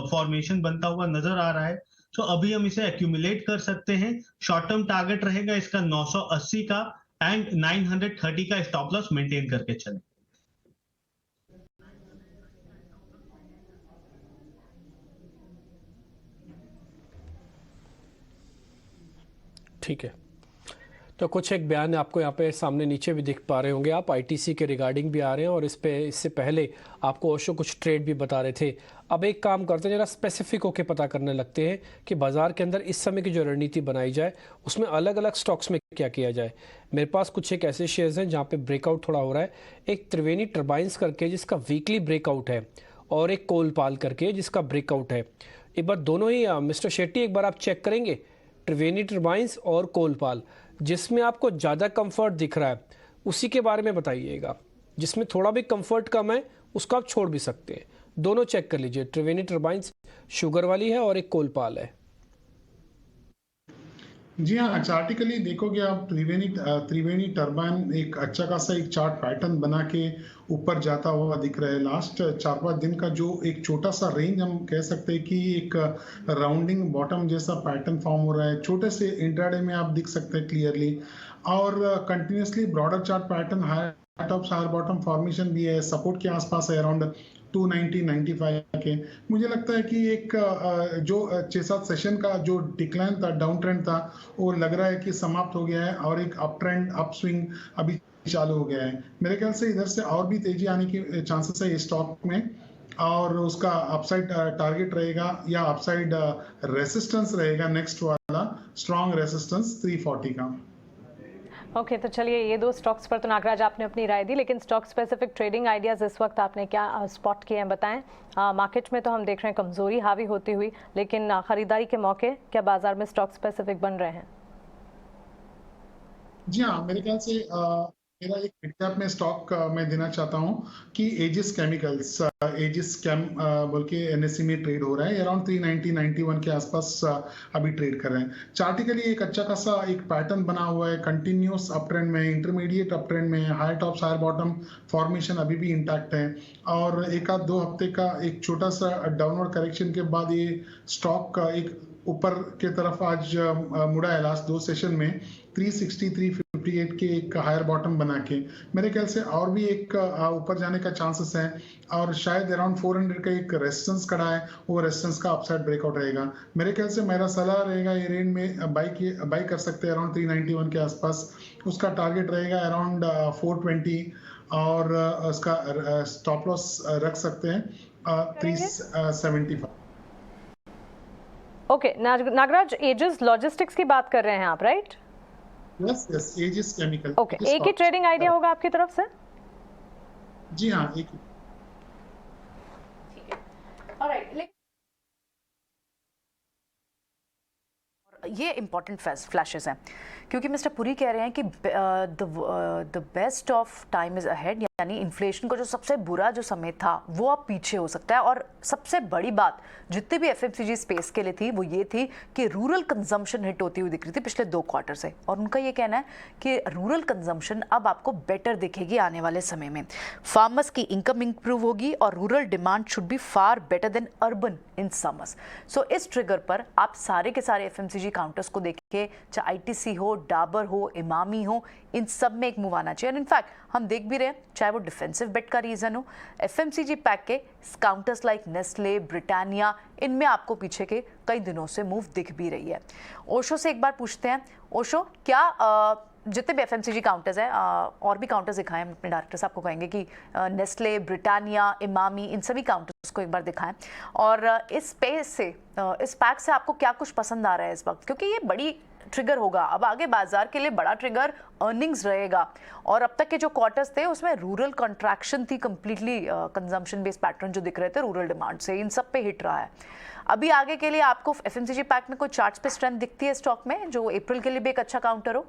फॉर्मेशन बनता हुआ नजर आ रहा है। तो अभी हम इसे एक्यूमुलेट कर सकते हैं। शॉर्ट टर्म टारगेट रहेगा इसका 980 का एंड 930 का स्टॉप लॉस मेंटेन करके चलें। ठीक है, तो कुछ एक बयान आपको यहाँ पे सामने नीचे भी दिख पा रहे होंगे आप, आईटीसी के रिगार्डिंग भी आ रहे हैं और इससे पहले आपको ओशो कुछ ट्रेड भी बता रहे थे। अब एक काम करते हैं, जरा स्पेसिफिक होकर पता करने लगते हैं कि बाजार के अंदर इस समय की जो रणनीति बनाई जाए उसमें अलग अलग स्टॉक्स में क्या किया जाए। मेरे पास कुछ एक ऐसे शेयर्स हैं जहाँ पे ब्रेकआउट थोड़ा हो रहा है। एक त्रिवेणी टर्बाइंस करके जिसका वीकली ब्रेकआउट है और एक कोलपाल करके जिसका ब्रेकआउट है। एक बार दोनों ही मिस्टर शेट्टी एक बार आप चेक करेंगे, त्रिवेणी टर्बाइंस और कोलपाल, जिसमें आपको ज़्यादा कंफर्ट दिख रहा है उसी के बारे में बताइएगा। जिसमें थोड़ा भी कंफर्ट कम है उसको आप छोड़ भी सकते हैं। दोनों चेक कर लीजिए, त्रिवेणी टर्बाइंस शुगर वाली है और एक कोलपाल है। जी हाँ, चार्टिकली देखोगे आप त्रिवेणी टर्बाइन एक अच्छा खासा एक चार्ट पैटर्न बना के ऊपर जाता हुआ दिख रहा है। लास्ट 4-5 दिन का जो एक छोटा सा रेंज हम कह सकते हैं कि एक राउंडिंग बॉटम जैसा पैटर्न फॉर्म हो रहा है। छोटे से इंट्राडे में आप दिख सकते हैं क्लियरली और continuously broader chart pattern higher top higher bottom formation भी है। सपोर्ट के आसपास है अराउंड 290-95 के। मुझे लगता है कि एक जो 6-7 सेशन का जो डिक्लाइन था, डाउन ट्रेंड था, वो लग रहा है कि समाप्त हो गया है और एक अप ट्रेंड अप स्विंग अभी चालू हो गया है। मेरे ख्याल से इधर से और भी तेजी आने की चांसेस है इस स्टॉक में और उसका अपसाइड टारगेट रहेगा या अपसाइड रेसिस्टेंस रहेगा नेक्स्ट वाला स्ट्रॉन्ग रेसिस्टेंस 340 का। ओके, तो चलिए ये दो स्टॉक्स पर तो नागराज आपने अपनी राय दी, लेकिन स्टॉक स्पेसिफिक ट्रेडिंग आइडियाज इस वक्त आपने क्या स्पॉट किए हैं बताएं। मार्केट में तो हम देख रहे हैं कमजोरी हावी होती हुई, लेकिन खरीदारी के मौके क्या बाजार में स्टॉक स्पेसिफिक बन रहे हैं? जी हाँ, मेरे ख्याल से मेरा एक मिडकैप में स्टॉक मैं देना चाहता हूँ कि एजिस केमिकल्स, एजिस कैम बोल के एनएससी में ट्रेड हो रहा है। अराउंड 390-91 के आसपास अभी ट्रेड कर रहे हैं। चार्टिकली एक अच्छा खासा एक पैटर्न बना हुआ है, कंटिन्यूस अप ट्रेंड में, इंटरमीडिएट अप ट्रेंड में, higher top higher bottom formation अभी भी इंटैक्ट है और एक आध 2 हफ्ते का एक छोटा सा डाउनवर्ड करेक्शन के बाद ये स्टॉक एक ऊपर के तरफ आज मुड़ा है लास्ट 2 सेशन में 360-358 के एक हायर बॉटम बना के। मेरे ख्याल से और भी एक ऊपर जाने का चांसेस है और शायद अराउंड 400 का एक रेजिस्टेंस खड़ा है, वो रेजिस्टेंस का अपसाइड ब्रेकआउट रहेगा। मेरे ख्याल से मेरा सलाह रहेगा ये रेंज में बाई कर सकते हैं अराउंड 391 के आसपास। उसका टारगेट रहेगा अराउंड 420 और उसका स्टॉप लॉस रख सकते हैं 375। ओके, नागराज एजिस लॉजिस्टिक्स की बात कर रहे हैं आप, right? Yes, Aegis chemical. Okay, एक ही ट्रेडिंग आइडिया होगा आपकी तरफ से? जी हाँ, एक ही। ऑलराइट, ये इंपॉर्टेंट फ्लैशेस हैं क्योंकि मिस्टर पुरी कह रहे हैं कि the best of time is ahead, यानी इन्फ्लेशन का जो सबसे बुरा जो समय था वो अब पीछे हो सकता है। और सबसे बड़ी बात जितनी भी एफएमसीजी स्पेस के लिए थी वो ये थी कि रूरल कंजम्पशन हिट होती हुई दिख रही थी पिछले 2 क्वार्टर से, और उनका ये कहना है कि रूरल कंजम्पशन अब आपको बेटर दिखेगी आने वाले समय में। फार्मर्स की इनकम इंप्रूव होगी और rural demand should be far better than urban in summers. So इस ट्रिगर पर आप सारे के सारे एफएमसीजी काउंटर्स को देखिए, चाहे आईटीसी हो, डाबर हो, इमामी हो, इन सब में एक मूव आना चाहिए। और इनफैक्ट हम देख भी रहे हैं, चाहे वो डिफेंसिव बेट का रीजन हो, एफएमसीजी पैक के काउंटर्स लाइक नेस्ले, ब्रिटानिया, इनमें आपको पीछे के कई दिनों से मूव दिख भी रही है। ओशो से एक बार पूछते हैं, ओशो क्या जितने भी एफएमसीजी काउंटर्स हैं और भी काउंटर्स दिखाएं, हम अपने डायरेक्टर साहब को कहेंगे कि नेस्ले, ब्रिटानिया, इमामी, इन सभी काउंटर्स को एक बार दिखाएं, और इस स्पेस से इस पैक से आपको क्या कुछ पसंद आ रहा है इस वक्त, क्योंकि ये बड़ी ट्रिगर होगा अब आगे बाजार के लिए, बड़ा ट्रिगर अर्निंग्स रहेगा। और अब तक के जो क्वार्टर्स थे उसमें रूरल कंट्रैक्शन थी, कंप्लीटली कंजम्पशन बेस्ड पैटर्न जो दिख रहे थे रूरल डिमांड से, इन सब पे हिट रहा है। अभी आगे के लिए आपको एफएमसीजी पैक में कोई चार्ट्स पे स्ट्रेंथ दिखती है स्टॉक में जो अप्रैल के लिए भी एक अच्छा काउंटर हो?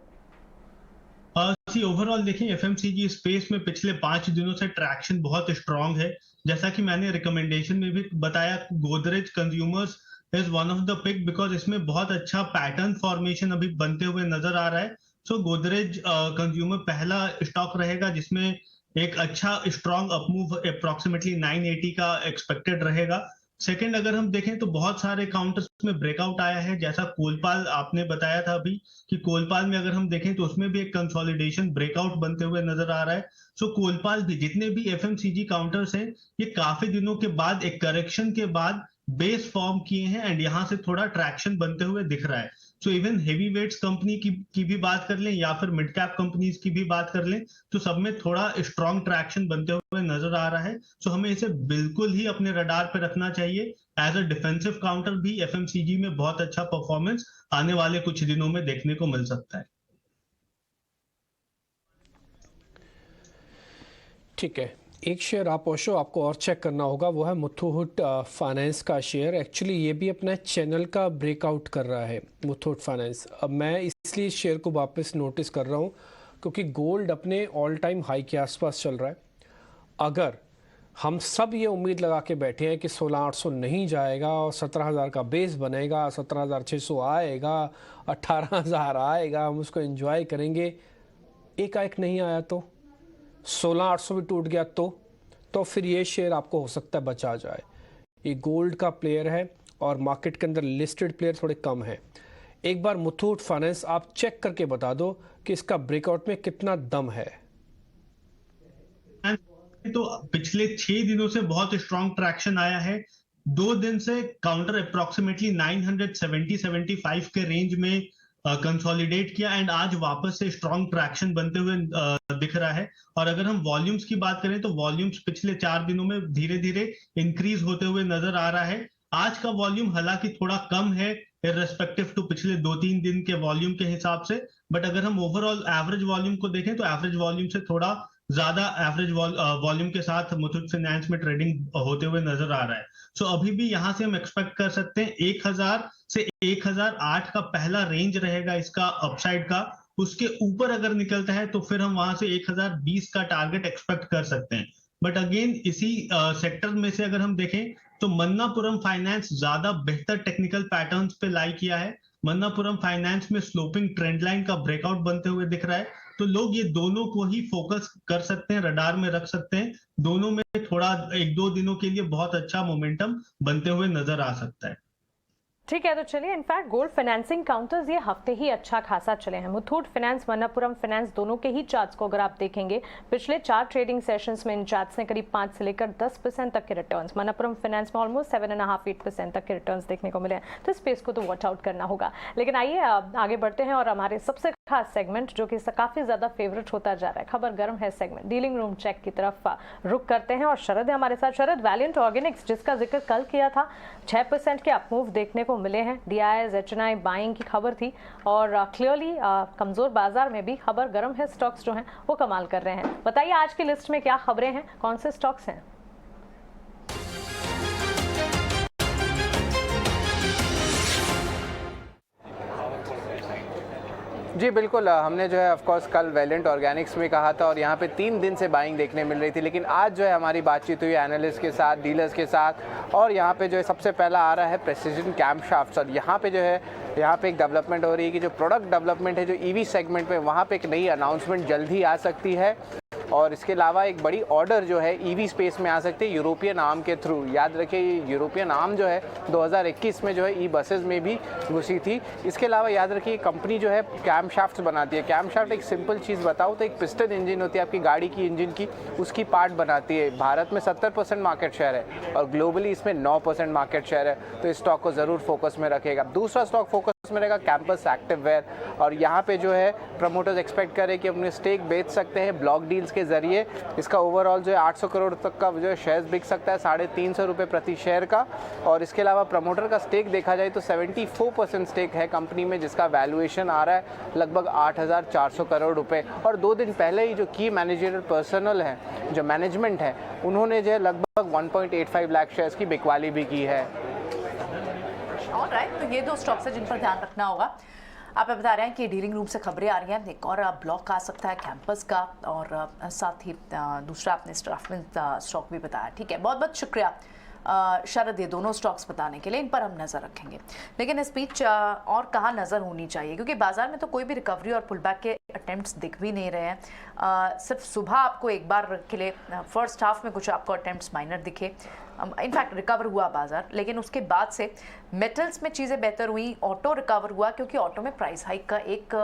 ओवरऑल देखें एफएमसीजी स्पेस में पिछले 5 दिनों से ट्रैक्शन बहुत स्ट्रांग है। जैसा कि मैंने रिकमेंडेशन में भी बताया, Godrej consumers is one of the pick because इसमें बहुत अच्छा पैटर्न फॉर्मेशन अभी बनते हुए नजर आ रहा है। सो गोदरेज कंज्यूमर पहला स्टॉक रहेगा जिसमें एक अच्छा स्ट्रांग अपमूव अप्रोक्सीमेटली 980 का एक्सपेक्टेड रहेगा। सेकंड, अगर हम देखें तो बहुत सारे काउंटर्स में ब्रेकआउट आया है, जैसा कोलपाल आपने बताया था अभी कि कोलपाल में अगर हम देखें तो उसमें भी एक कंसोलिडेशन ब्रेकआउट बनते हुए नजर आ रहा है। सो कोलपाल भी, जितने भी एफएमसीजी काउंटर्स हैं, ये काफी दिनों के बाद एक करेक्शन के बाद बेस फॉर्म किए हैं एंड यहां से थोड़ा ट्रैक्शन बनते हुए दिख रहा है। So even heavyweights company की भी बात कर लें या फिर मिड कैप कंपनीज की भी बात कर लें तो सब में थोड़ा स्ट्रॉन्ग ट्रैक्शन बनते हुए नजर आ रहा है। सो हमें इसे बिल्कुल ही अपने रडार पे रखना चाहिए। एज अ डिफेंसिव काउंटर भी एफएमसीजी में बहुत अच्छा परफॉर्मेंस आने वाले कुछ दिनों में देखने को मिल सकता है। ठीक है, एक शेयर आप ओशो आपको और चेक करना होगा, वो है मुथूट फाइनेंस का शेयर। एक्चुअली ये भी अपना चैनल का ब्रेकआउट कर रहा है मुथूट फाइनेंस। अब मैं इसलिए शेयर को वापस नोटिस कर रहा हूँ क्योंकि गोल्ड अपने ऑल टाइम हाई के आसपास चल रहा है। अगर हम सब ये उम्मीद लगा के बैठे हैं कि 16,800 नहीं जाएगा और 17,000 का बेस बनेगा, 17,600 आएगा, 18,000 आएगा, हम उसको एंजॉय करेंगे, एकाएक नहीं आया तो 16,800 भी टूट गया तो फिर ये शेयर आपको हो सकता है बचा जाए। ये गोल्ड का प्लेयर है और मार्केट के अंदर लिस्टेड प्लेयर थोड़े कम हैं। एक बार मुथूट फाइनेंस आप चेक करके बता दो कि इसका ब्रेकआउट में कितना दम है। तो पिछले 6 दिनों से बहुत स्ट्रांग ट्रैक्शन आया है। 2 दिन से काउंटर अप्रोक्सीमेटली 970-75 के रेंज में कंसोलिडेट किया एंड आज वापस से स्ट्रांग ट्रैक्शन बनते हुए दिख रहा है। और अगर हम वॉल्यूम्स की बात करें तो वॉल्यूम्स पिछले 4 दिनों में धीरे धीरे इंक्रीज होते हुए नजर आ रहा है। आज का वॉल्यूम हालांकि थोड़ा कम है इररिस्पेक्टिव टू पिछले 2-3 दिन के वॉल्यूम के हिसाब से, बट अगर हम ओवरऑल एवरेज वॉल्यूम को देखें तो एवरेज वॉल्यूम से थोड़ा ज्यादा एवरेज वॉल्यूम के साथ मुथूट फाइनेंस में ट्रेडिंग होते हुए नजर आ रहा है। सो अभी भी यहां से हम एक्सपेक्ट कर सकते हैं 1000 से 1008 का पहला रेंज रहेगा इसका अपसाइड का। उसके ऊपर अगर निकलता है तो फिर हम वहां से 1020 का टारगेट एक्सपेक्ट कर सकते हैं। बट अगेन इसी सेक्टर में से अगर हम देखें तो मन्नापुरम फाइनेंस ज्यादा बेहतर टेक्निकल पैटर्न्स पे लाई किया है। मन्नापुरम फाइनेंस में स्लोपिंग ट्रेंड लाइन का ब्रेकआउट बनते हुए दिख रहा है, तो लोग ये दोनों को ही फोकस कर सकते हैं, रडार में रख सकते हैं। दोनों में थोड़ा 1-2 दिनों के लिए बहुत अच्छा मोमेंटम बनते हुए नजर आ सकता है। ठीक है, तो चलिए इनफैक्ट गोल्ड फाइनेंसिंग काउंटर्स ये हफ्ते ही अच्छा खासा चले हैं। मुथूट फाइनेंस, मन्नापुरम फाइनेंस दोनों के ही चार्ट्स को अगर आप देखेंगे पिछले 4 ट्रेडिंग सेशंस में इन चार्ट्स ने करीब 5 से लेकर 10% तक के रिटर्न्स, मन्नापुरम फाइनेंस में ऑलमोस्ट 7.5-8% तक के रिटर्न्स देखने को मिले हैं। तो स्पेस को तो वॉच आउट करना होगा। लेकिन आइए आगे बढ़ते हैं और हमारे सबसे खास सेगमेंट जो कि काफी ज्यादा फेवरेट होता जा रहा है, खबर गर्म है सेगमेंट, डीलिंग रूम चेक की तरफ रुक करते हैं। और शरद है हमारे साथ। शरद, वैलिएंट ऑर्गेनिक्स जिसका जिक्र कल किया था, 6% के अपमूव देखने को मिले हैं। डीआईएस एचएनआई बाइंग की खबर थी और क्लियरली कमजोर बाजार में भी खबर गर्म है, स्टॉक्स जो हैं वो कमाल कर रहे हैं। बताइए आज की लिस्ट में क्या खबरें हैं, कौन से स्टॉक्स हैं? जी बिल्कुल, हमने जो है ऑफ कोर्स कल वैलेंट ऑर्गेनिक्स में कहा था और यहाँ पे 3 दिन से बाइंग देखने मिल रही थी, लेकिन आज जो है हमारी बातचीत हुई एनालिस्ट के साथ, डीलर्स के साथ, और यहाँ पे जो है सबसे पहला आ रहा है प्रेसिजन कैमशाफ्ट्स। और यहाँ पे जो है यहाँ पे एक डेवलपमेंट हो रही है कि जो प्रोडक्ट डेवलपमेंट है जो ईवी सेगमेंट में, वहाँ पे एक नई अनाउंसमेंट जल्द ही आ सकती है। और इसके अलावा एक बड़ी ऑर्डर जो है ईवी स्पेस में आ सकती है यूरोपियन आर्म के थ्रू। याद रखिए ये यूरोपियन आर्म जो है 2021 में जो है ई बसेस में भी घुसी थी। इसके अलावा याद रखिए कंपनी जो है कैमशाफ्ट्स बनाती है। कैमशाफ्ट एक सिंपल चीज़ बताऊँ तो एक पिस्टन इंजन होती है आपकी गाड़ी की इंजन की, उसकी पार्ट बनाती है। भारत में 70% मार्केट शेयर है और ग्लोबली इसमें 9% मार्केट शेयर है, तो इस स्टॉक को ज़रूर फोकस में रखेगा। दूसरा स्टॉक फोकस में रहेगा कैंपस एक्टिव वेयर, और यहाँ पे जो है प्रमोटर्स एक्सपेक्ट करें कि अपने स्टेक बेच सकते हैं ब्लॉक डील्स के जरिए। इसका ओवरऑल जो है 800 करोड़ तक का जो है शेयर्स बिक सकता है, 350 रुपये प्रति शेयर का। और इसके अलावा प्रमोटर का स्टेक देखा जाए तो 74% स्टेक है कंपनी में, जिसका वैल्यूएशन आ रहा है लगभग 8,400 करोड़ रुपए। और 2 दिन पहले ही जो की मैनेजरियल पर्सनल है, जो मैनेजमेंट है, उन्होंने जो है लगभग 1.85 लाख शेयर्स की बिकवाली भी की है। ऑलराइट, तो ये 2 स्टॉक्स हैं जिन पर ध्यान रखना होगा। आप बता रहे हैं कि डीलिंग रूम से खबरें आ रही हैं, एक और ब्लॉक आ सकता है कैंपस का, और साथ ही दूसरा आपने स्टाफमेंट स्टॉक भी बताया। ठीक है, बहुत बहुत शुक्रिया शरद, ये दोनों स्टॉक्स बताने के लिए। इन पर हम नज़र रखेंगे, लेकिन इस बीच और कहाँ नज़र होनी चाहिए, क्योंकि बाजार में तो कोई भी रिकवरी और पुलबैक के अटेम्प्ट्स दिख भी नहीं रहे हैं। सिर्फ सुबह आपको एक बार के लिए फर्स्ट हाफ में कुछ आपको अटेम्प्ट्स माइनर दिखे, इनफैक्ट रिकवर हुआ बाजार, लेकिन उसके बाद से मेटल्स में चीज़ें बेहतर हुई, ऑटो रिकवर हुआ क्योंकि ऑटो में प्राइस हाइक का एक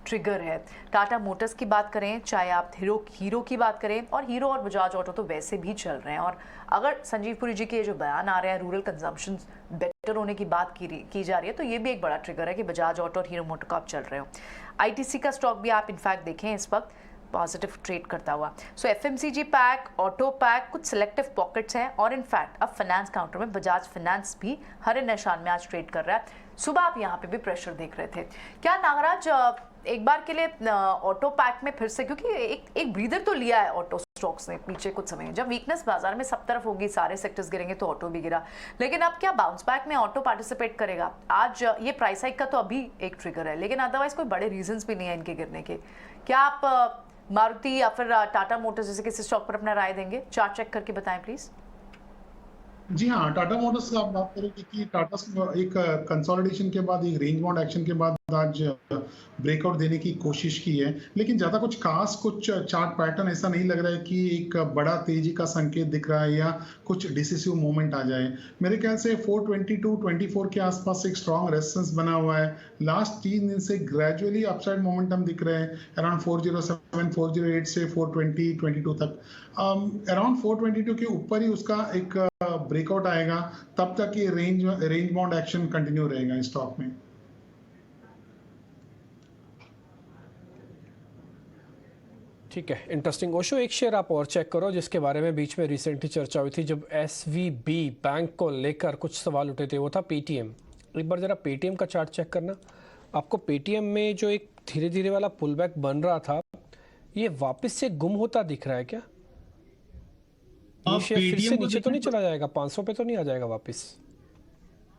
ट्रिगर है। टाटा मोटर्स की बात करें, चाहे आप हीरो की बात करें, और हीरो और बजाज ऑटो तो वैसे भी चल रहे हैं। और अगर संजीव पुरी जी के जो बयान आ रहे हैं रूरल कंजम्पशन बेटर होने की बात की जा रही है, तो ये भी एक बड़ा ट्रिगर है कि बजाज ऑटो और हीरो मोटोकॉर्प चल रहे हो। आईटीसी का स्टॉक भी आप इनफैक्ट देखें इस वक्त पॉजिटिव ट्रेड करता हुआ। सो एफएमसीजी पैक, ऑटो पैक, कुछ सिलेक्टिव पॉकेट्स हैं, और इनफैक्ट अब फाइनेंस काउंटर में बजाज फाइनेंस भी हरे निशान में आज ट्रेड कर रहा है। सुबह आप यहाँ पे भी प्रेशर देख रहे थे क्या नागराज? एक बार के लिए ऑटो पैक में फिर से, क्योंकि एक ब्रीदर तो लिया है ऑटो स्टॉक्स ने पीछे कुछ समय, जब वीकनेस बाजार में सब तरफ होगी, सारे सेक्टर्स गिरेंगे तो ऑटो भी गिरा, लेकिन अब क्या बाउंस बैक में ऑटो पार्टिसिपेट करेगा? आज ये प्राइस हाइक का तो अभी एक ट्रिगर है, लेकिन अदरवाइज कोई बड़े रीजंस भी नहीं है इनके गिरने के। क्या आप मारुति या फिर टाटा मोटर्स जैसे किसी स्टॉक पर अपना राय देंगे? चार्ट चेक करके बताएं प्लीज। जी हाँ, टाटा मोटर्स का आप बात करेंगे कि टाटा एक कंसोलिडेशन के बाद, एक रेंज बाउंड एक्शन के बाद आज ब्रेकआउट देने की कोशिश की है, लेकिन ज्यादा कुछ खास कुछ चार्ट पैटर्न ऐसा नहीं लग रहा है कि एक बड़ा तेजी का संकेत दिख रहा है या कुछ डिसिसिव मूवमेंट आ जाए। मेरे ख्याल से 422-24 के आसपास एक स्ट्रॉन्ग रेजिस्टेंस बना हुआ है। लास्ट 3 दिन से ग्रेजुअली अपसाइड मोमेंटम दिख रहे हैं अराउंड 407, 408 से 420-22 तक। अराउंड 422 के ऊपर ही उसका एक ब्रेकआउट आएगा, तब तक ये रेंज बाउंड एक्शन कंटिन्यू रहेगा इस स्टॉक में। ठीक है, इंटरेस्टिंग। ओशो, एक शेयर आप और चेक करो जिसके बारे में बीच में रिसेंटली चर्चा हुई थी जब एसवीबी बैंक को लेकर कुछ सवाल उठे थे, वो था पेटीएम। एक बार जरा पेटीएम का चार्ट चेक करना। आपको पेटीएम में जो एक धीरे धीरे वाला पुल बैक बन रहा था, ये वापस से गुम होता दिख रहा है क्या? ये शेयर फिर से नीचे तो नहीं चला जाएगा? 500 पे तो नहीं आ जाएगा वापस?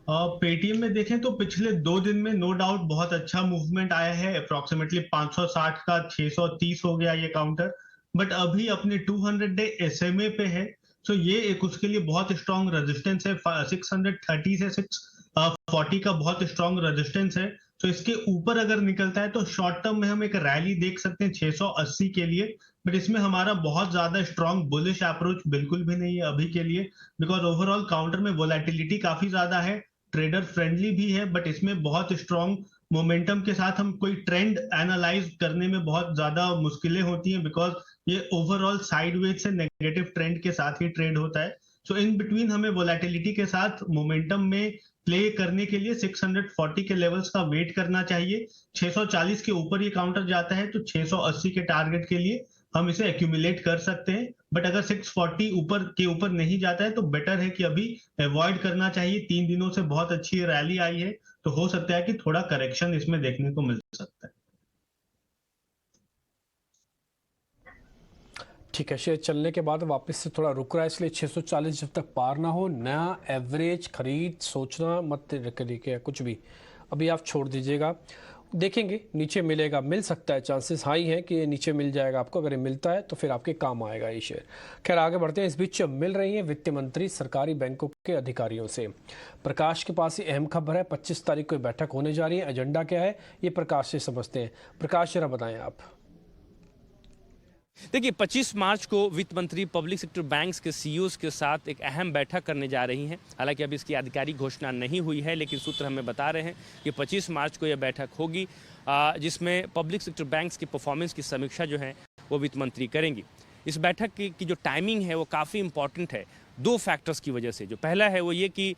पेटीएम में देखें तो पिछले 2 दिन में नो डाउट बहुत अच्छा मूवमेंट आया है। अप्रोक्सीमेटली 560 का 630 हो गया ये काउंटर, बट अभी अपने 200 डे एसएमए पे है। सो ये एक उसके लिए बहुत स्ट्रॉन्ग रेजिस्टेंस है। 630 से 640 का बहुत स्ट्रॉन्ग रेजिस्टेंस है। तो इसके ऊपर अगर निकलता है तो शॉर्ट टर्म में हम एक रैली देख सकते हैं 680 के लिए, बट इसमें हमारा बहुत ज्यादा स्ट्रॉन्ग बुलिश अप्रोच बिल्कुल भी नहीं है अभी के लिए, बिकॉज ओवरऑल काउंटर में वोलेटिलिटी काफी ज्यादा है, ट्रेडर फ्रेंडली भी है, बट इसमें बहुत स्ट्रॉन्ग मोमेंटम के साथ हम कोई ट्रेंड एनालाइज करने में बहुत ज्यादा मुश्किलें होती हैं, बिकॉज ये ओवरऑल साइडवेज से नेगेटिव ट्रेंड के साथ ही ट्रेड होता है। सो इन बिटवीन हमें वोलेटिलिटी के साथ मोमेंटम में प्ले करने के लिए 640 के लेवल्स का वेट करना चाहिए। 640 के ऊपर ये काउंटर जाता है तो 680 के टारगेट के लिए हम इसे एक्यूमुलेट कर सकते हैं, बट अगर 640 ऊपर नहीं जाता है तो बेटर है कि अभी अवॉइड करना चाहिए। 3 दिनों से बहुत अच्छी रैली आई है, तो हो सकता है कि थोड़ा करेक्शन इसमें देखने को मिल सकता है। ठीक है, शेयर चलने के बाद वापस से थोड़ा रुक रहा है, इसलिए 640 जब तक पार ना हो नया एवरेज खरीद सोचना मत करिए कुछ भी, अभी आप छोड़ दीजिएगा। देखेंगे नीचे मिलेगा, मिल सकता है, चांसेस हाई हैं कि ये नीचे मिल जाएगा आपको। अगर ये मिलता है तो फिर आपके काम आएगा ये शेयर। खैर आगे बढ़ते हैं। इस बीच मिल रही है वित्त मंत्री सरकारी बैंकों के अधिकारियों से। प्रकाश के पास ये अहम खबर है, 25 तारीख को बैठक होने जा रही है। एजेंडा क्या है ये प्रकाश से समझते हैं। प्रकाश जरा बताएं आप। देखिए 25 मार्च को वित्त मंत्री पब्लिक सेक्टर बैंक्स के सीईओज के साथ एक अहम बैठक करने जा रही हैं। हालांकि अभी इसकी आधिकारिक घोषणा नहीं हुई है, लेकिन सूत्र हमें बता रहे हैं कि 25 मार्च को यह बैठक होगी, जिसमें पब्लिक सेक्टर बैंक्स की परफॉर्मेंस की समीक्षा जो है वो वित्त मंत्री करेंगी। इस बैठक की जो टाइमिंग है वो काफ़ी इंपॉर्टेंट है 2 फैक्टर्स की वजह से। जो पहला है वो ये कि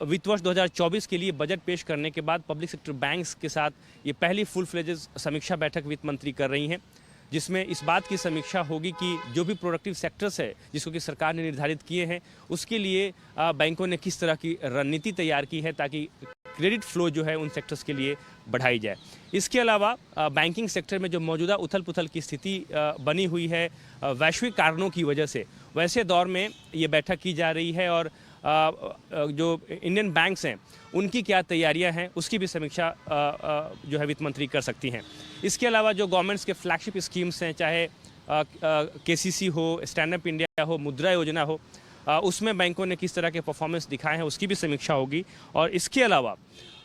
वित्त वर्ष 2024 के लिए बजट पेश करने के बाद पब्लिक सेक्टर बैंक्स के साथ ये पहली फुल फ्लेजेज समीक्षा बैठक वित्त मंत्री कर रही हैं, जिसमें इस बात की समीक्षा होगी कि जो भी प्रोडक्टिव सेक्टर्स है जिसको कि सरकार ने निर्धारित किए हैं उसके लिए बैंकों ने किस तरह की रणनीति तैयार की है ताकि क्रेडिट फ्लो जो है उन सेक्टर्स के लिए बढ़ाई जाए। इसके अलावा बैंकिंग सेक्टर में जो मौजूदा उथल पुथल की स्थिति बनी हुई है वैश्विक कारणों की वजह से, वैसे दौर में ये बैठक की जा रही है और जो इंडियन बैंक्स हैं उनकी क्या तैयारियां हैं उसकी भी समीक्षा जो है वित्त मंत्री कर सकती हैं। इसके अलावा जो गवर्नमेंट्स के फ्लैगशिप स्कीम्स हैं, चाहे केसीसी हो, स्टैंड अप इंडिया हो, मुद्रा योजना हो, उसमें बैंकों ने किस तरह के परफॉर्मेंस दिखाए हैं उसकी भी समीक्षा होगी। और इसके अलावा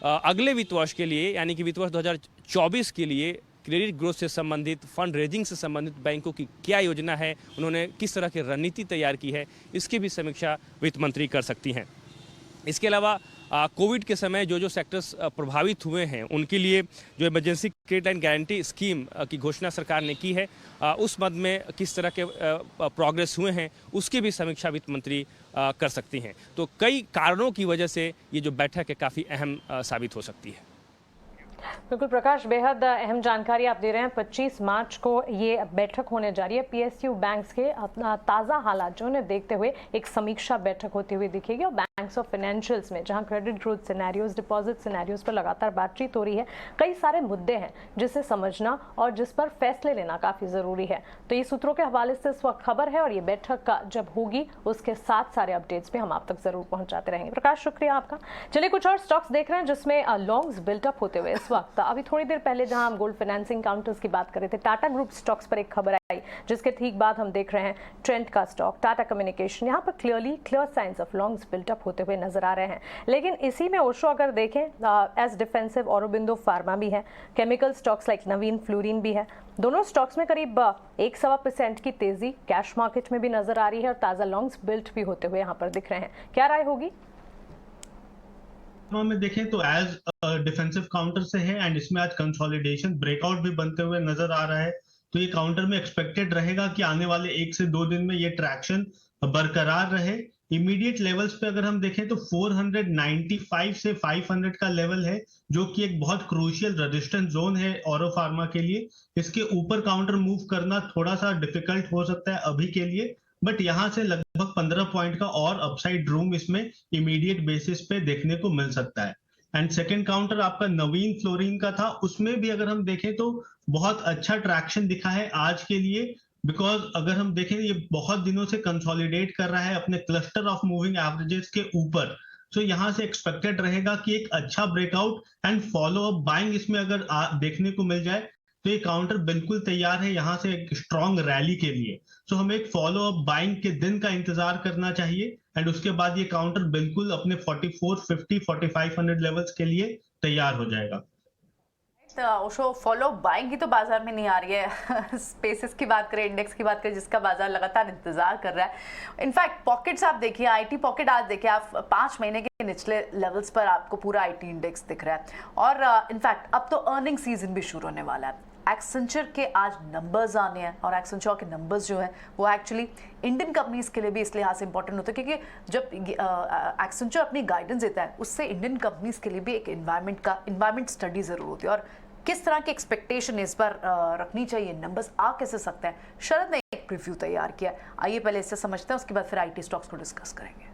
अगले वित्त वर्ष के लिए यानी कि वित्त वर्ष 2024 के लिए क्रेडिट ग्रोथ से संबंधित, फंड रेजिंग से संबंधित बैंकों की क्या योजना है, उन्होंने किस तरह की रणनीति तैयार की है, इसकी भी समीक्षा वित्त मंत्री कर सकती हैं। इसके अलावा कोविड के समय जो सेक्टर्स प्रभावित हुए हैं उनके लिए जो emergency credit line guarantee scheme की घोषणा सरकार ने की है, उस मद में किस तरह के प्रोग्रेस हुए हैं उसकी भी समीक्षा वित्त मंत्री कर सकती हैं। तो कई कारणों की वजह से ये जो बैठक है काफ़ी अहम साबित हो सकती है। बिल्कुल प्रकाश, बेहद अहम जानकारी आप दे रहे हैं। 25 मार्च को ये बैठक होने जा रही है। पीएसयू बैंक्स के ताज़ा हालात जो उन्हें देखते हुए एक समीक्षा बैठक होती हुई दिखेगी और बैंक्स ऑफ फाइनेंशियल्स में जहां credit growth scenarios, deposit scenarios पर लगातार बातचीत हो रही है, कई सारे मुद्दे हैं जिसे समझना और जिस पर फैसले लेना काफ़ी ज़रूरी है। तो ये सूत्रों के हवाले से इस वक्त खबर है और ये बैठक का जब होगी उसके साथ सारे अपडेट्स भी हम आप तक ज़रूर पहुँचाते रहेंगे। प्रकाश शुक्रिया आपका। चलिए कुछ और स्टॉक्स देख रहे हैं जिसमें लॉन्ग्स बिल्टअप होते हुए इस वक्त। अभी थोड़ी देर पहले जहां हम गोल्ड फाइनेंसिंग काउंटर्स की बात कर रहे थे, टाटा ग्रुप स्टॉक्स पर एक खबर आई जिसके ठीक बाद हम देख रहे हैं ट्रेंड का स्टॉक टाटा कम्युनिकेशन, यहां पर clear signs of longs built up होते हुए नजर आ रहे हैं। लेकिन इसी में ओशो अगर देखें एज डिफेंसिव औरोबिंदो फार्मा भी है, केमिकल स्टॉक्स लाइक नवीन फ्लोरिन भी है। दोनों स्टॉक्स में करीब 1.25% की तेजी कैश मार्केट में भी नजर आ रही है और ताजा लॉन्ग्स बिल्ट भी होते हुए यहाँ पर दिख रहे हैं। क्या राय होगी? में देखें तो एज डिफेंसिव काउंटर से है एंड इसमें आज कंसोलिडेशन ब्रेकआउट भी बनते हुए नजर आ रहा है। तो ये काउंटर में एक्सपेक्टेड रहेगा कि आने वाले 1 से 2 दिन में ये ट्रैक्शन बरकरार रहे। इमीडिएट लेवल्स पे अगर हम देखें तो 495 से 500 का लेवल है जो कि एक बहुत क्रूशियल रेजिस्टेंस जोन है ऑरो फार्मा के लिए। इसके ऊपर काउंटर मूव करना थोड़ा सा डिफिकल्ट हो सकता है अभी के लिए, बट यहां से लगभग 15 पॉइंट का और अपसाइड रूम इसमें इमीडिएट बेसिस पे देखने को मिल सकता है। एंड सेकंड काउंटर आपका नवीन फ्लोरिन का था, उसमें भी अगर हम देखें तो बहुत अच्छा ट्रैक्शन दिखा है आज के लिए, बिकॉज अगर हम देखें ये बहुत दिनों से कंसोलिडेट कर रहा है अपने क्लस्टर ऑफ मूविंग एवरेजेस के ऊपर। सो यहां से एक्सपेक्टेड रहेगा कि एक अच्छा breakout and follow up buying इसमें अगर देखने को मिल जाए तो ये काउंटर बिल्कुल तैयार है यहाँ से एक स्ट्रॉन्ग रैली के लिए। सो हमें एक फॉलो अप बाइंग के दिन का इंतजार करना चाहिए एंड उसके बाद ये काउंटर बिल्कुल अपने 4450 4500 लेवल्स के लिए तैयार हो जाएगा। ओशो फॉलो बाइंग की तो बाजार में नहीं आ रही है। स्पेसेस की बात करें, इंडेक्स की बात करें, जिसका बाजार लगातार इंतजार कर रहा है। इनफैक्ट पॉकेट्स आप देखिए, आईटी पॉकेट आज देखिए आप 5 महीने के निचले लेवल्स पर आपको पूरा आईटी इंडेक्स दिख रहा है। और इनफैक्ट अब तो अर्निंग सीजन भी शुरू होने वाला है। एक्सेंचर के आज नंबर्स आने हैं और एक्सेंचर के नंबर्स जो हैं वो एक्चुअली इंडियन कंपनीज के लिए भी इस लिहाज से इंपॉर्टेंट होते हैं क्योंकि जब एक्सेंचर अपनी गाइडेंस देता है उससे इंडियन कंपनीज के लिए भी एक इन्वायरमेंट स्टडी जरूर होती है और किस तरह की एक्सपेक्टेशन इस पर रखनी चाहिए, नंबर्स आ कैसे सकते हैं। शरद ने एक प्रीव्यू तैयार किया, आइए पहले इससे समझते हैं, उसके बाद फिर आईटी स्टॉक्स को डिस्कस करेंगे।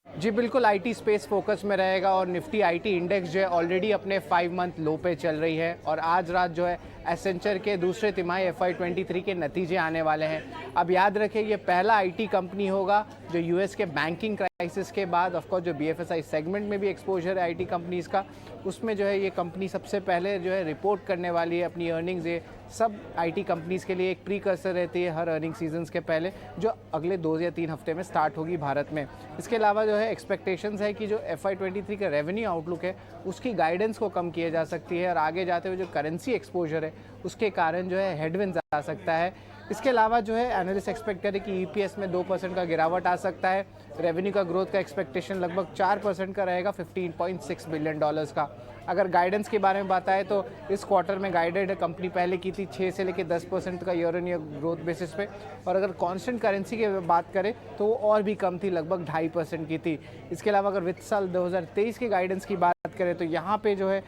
जी बिल्कुल, आईटी स्पेस फोकस में रहेगा और निफ्टी आईटी इंडेक्स जो है ऑलरेडी अपने 5 मंथ लो पे चल रही है और आज रात जो है एसेंचर के दूसरे तिमाही FY23 के नतीजे आने वाले हैं। अब याद रखें ये पहला आईटी कंपनी होगा जो यूएस के बैंकिंग क्राइसिस के बाद ऑफ कोर्स जो बीएफएसआई सेगमेंट में भी एक्सपोजर है आईटी कंपनीज़ का, उसमें जो है ये कंपनी सबसे पहले जो है रिपोर्ट करने वाली है अपनी अर्निंग्स। ये सब आईटी कंपनीज़ के लिए एक प्रीकर्सर रहती है हर अर्निंग सीजन्स के पहले, जो अगले 2 या 3 हफ्ते में स्टार्ट होगी भारत में। इसके अलावा जो है एक्सपेक्टेशंस है कि जो FY23 का रेवेन्यू आउटलुक है उसकी गाइडेंस को कम किया जा सकती है, और आगे जाते हुए जो करेंसी एक्सपोजर है उसके कारण जो है हेडविंड्स आ सकता है। इसके अलावा जो है एनालिस्ट एक्सपेक्ट करें कि ईपीएस में 2% का गिरावट आ सकता है। रेवेन्यू का ग्रोथ का एक्सपेक्टेशन लगभग 4% का रहेगा, $15.6 बिलियन का। अगर गाइडेंस के बारे में बात आए तो इस क्वार्टर में गाइडेड कंपनी पहले की थी 6 से लेकर 10% का year on year growth basis पे, और अगर कांस्टेंट करेंसी की बात करें तो वो और भी कम थी, लगभग 2.5% की थी। इसके अलावा अगर वित्त साल 2023 के गाइडेंस की बात करें तो यहाँ पे जो है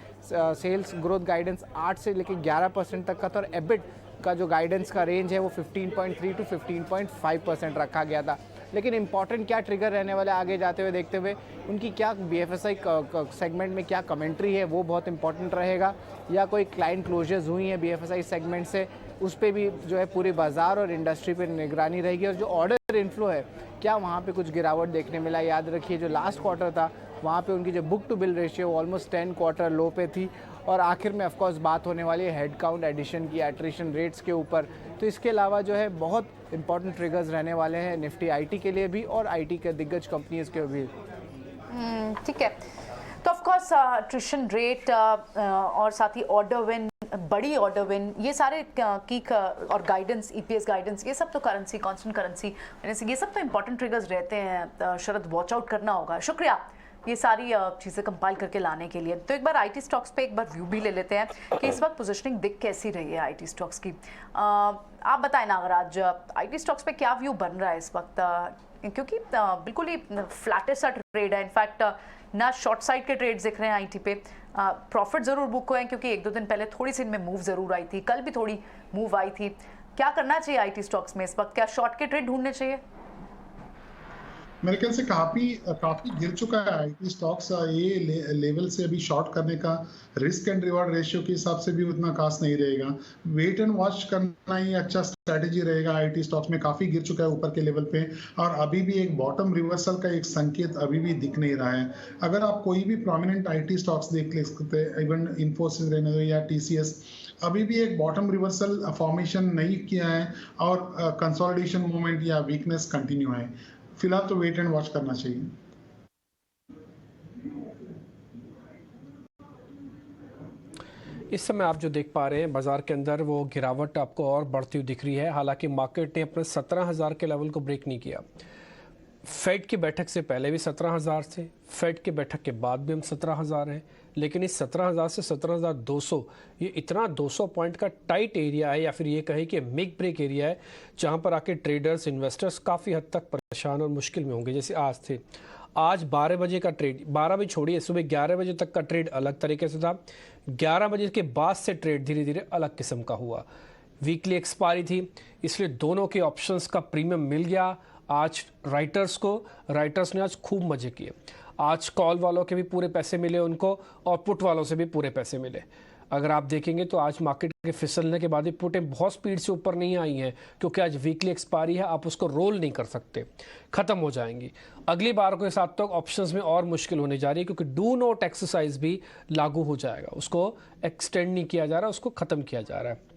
सेल्स ग्रोथ गाइडेंस 8 से लेकर 11% तक का था, और एबिट का जो गाइडेंस का रेंज है वो 15.3 to 15.5% रखा गया था। लेकिन इंपॉर्टेंट क्या ट्रिगर रहने वाला है आगे जाते हुए देखते हुए, उनकी क्या बीएफएसआई सेगमेंट में क्या कमेंट्री है वो बहुत इंपॉर्टेंट रहेगा, या कोई क्लाइंट क्लोजर्स हुई हैं बीएफएसआई सेगमेंट से उस पर भी जो है पूरे बाजार और इंडस्ट्री पे निगरानी रहेगी। और जो ऑर्डर इनफ्लो है क्या वहाँ पे कुछ गिरावट देखने मिला। याद रखिए जो लास्ट क्वार्टर था वहाँ पे उनकी जो book to bill ratio almost 10 quarter low पे थी। और आखिर में ऑफकोर्स बात होने वाली है हेड काउंट एडिशन की, एट्रिशन रेट्स के ऊपर। तो इसके अलावा जो है बहुत इंपॉर्टेंट ट्रिगर्स रहने वाले हैं निफ्टी आईटी के लिए भी और आईटी के दिग्गज कंपनीज के भी। ठीक है, तो ऑफ कोर्स एट्रिशन रेट और साथ ही ऑर्डर विन, बड़ी ऑर्डर विन, ये सारे की और गाइडेंस, ईपीएस गाइडेंस, ये सब तो करेंसी, कांस्टेंट करेंसी, ये सब तो इंपॉर्टेंट ट्रिगर्स रहते हैं। शरद, वॉच आउट करना होगा। शुक्रिया ये सारी चीज़ें कंपाइल करके लाने के लिए। तो एक बार आईटी स्टॉक्स पे एक बार व्यू भी ले लेते हैं कि इस वक्त पोजीशनिंग दिख कैसी रही है आईटी स्टॉक्स की। आप बताएं नागराज, आईटी स्टॉक्स पे क्या व्यू बन रहा है इस वक्त, क्योंकि बिल्कुल ही फ्लैटेस्ट सा ट्रेड है। इनफैक्ट ना शॉर्ट साइड के ट्रेड्स दिख रहे हैं आईटी पे। प्रॉफिट ज़रूर बुक हुए हैं क्योंकि 1-2 दिन पहले थोड़ी सी इनमें मूव ज़रूर आई थी, कल भी थोड़ी मूव आई थी। क्या करना चाहिए आईटी स्टॉक्स में इस वक्त? क्या शॉर्ट के ट्रेड ढूंढने चाहिए? मेरे ख्याल से काफी गिर चुका है आईटी स्टॉक्स। ये लेवल से अभी शॉर्ट करने का रिस्क एंड रिवॉर्ड रेशियो के हिसाब से भी उतना खास नहीं रहेगा। वेट एंड वॉच करना ही अच्छा स्ट्रेटेजी रहेगा। आईटी स्टॉक्स में काफी गिर चुका है ऊपर के लेवल पे, और अभी भी एक बॉटम रिवर्सल का एक संकेत अभी भी दिख नहीं रहा है। अगर आप कोई भी प्रोमिनेंट आईटी स्टॉक्स देख ले सकते हैं, इवन इन्फोसिस रहने दो या टीसीएस, अभी भी एक बॉटम रिवर्सल फॉर्मेशन नहीं किया है और कंसोलिडेशन मूवमेंट या वीकनेस कंटिन्यू है। फिलहाल तो वेट एंड वॉच करना चाहिए। इस समय आप जो देख पा रहे हैं बाजार के अंदर वो गिरावट आपको और बढ़ती हुई दिख रही है। हालांकि मार्केट ने अपने 17,000 के लेवल को ब्रेक नहीं किया। फेड की बैठक से पहले भी 17,000 थे, फेड की बैठक के बाद भी हम 17,000 हैं, लेकिन इस 17,000 से 17,200 ये इतना 200 पॉइंट का टाइट एरिया है, या फिर ये कहे कि मेक ब्रेक एरिया है, जहां पर आके ट्रेडर्स, इन्वेस्टर्स काफ़ी हद तक परेशान और मुश्किल में होंगे। जैसे आज थे, आज 12 बजे का ट्रेड, 12 भी छोड़िए, सुबह 11 बजे तक का ट्रेड अलग तरीके से था, 11 बजे के बाद से ट्रेड धीरे धीरे अलग किस्म का हुआ। वीकली एक्सपायरी थी, इसलिए दोनों के ऑप्शंस का प्रीमियम मिल गया आज राइटर्स ने आज खूब मजे किए। आज कॉल वालों के भी पूरे पैसे मिले उनको, और पुट वालों से भी पूरे पैसे मिले। अगर आप देखेंगे तो आज मार्केट के फिसलने के बाद भी पुटें बहुत स्पीड से ऊपर नहीं आई हैं, क्योंकि आज वीकली एक्सपायरी है, आप उसको रोल नहीं कर सकते, खत्म हो जाएंगी। अगली बार के साथ तो ऑप्शंस में और मुश्किल होने जा रही है, क्योंकि डू नॉट एक्सरसाइज भी लागू हो जाएगा, उसको एक्सटेंड नहीं किया जा रहा, उसको खत्म किया जा रहा है।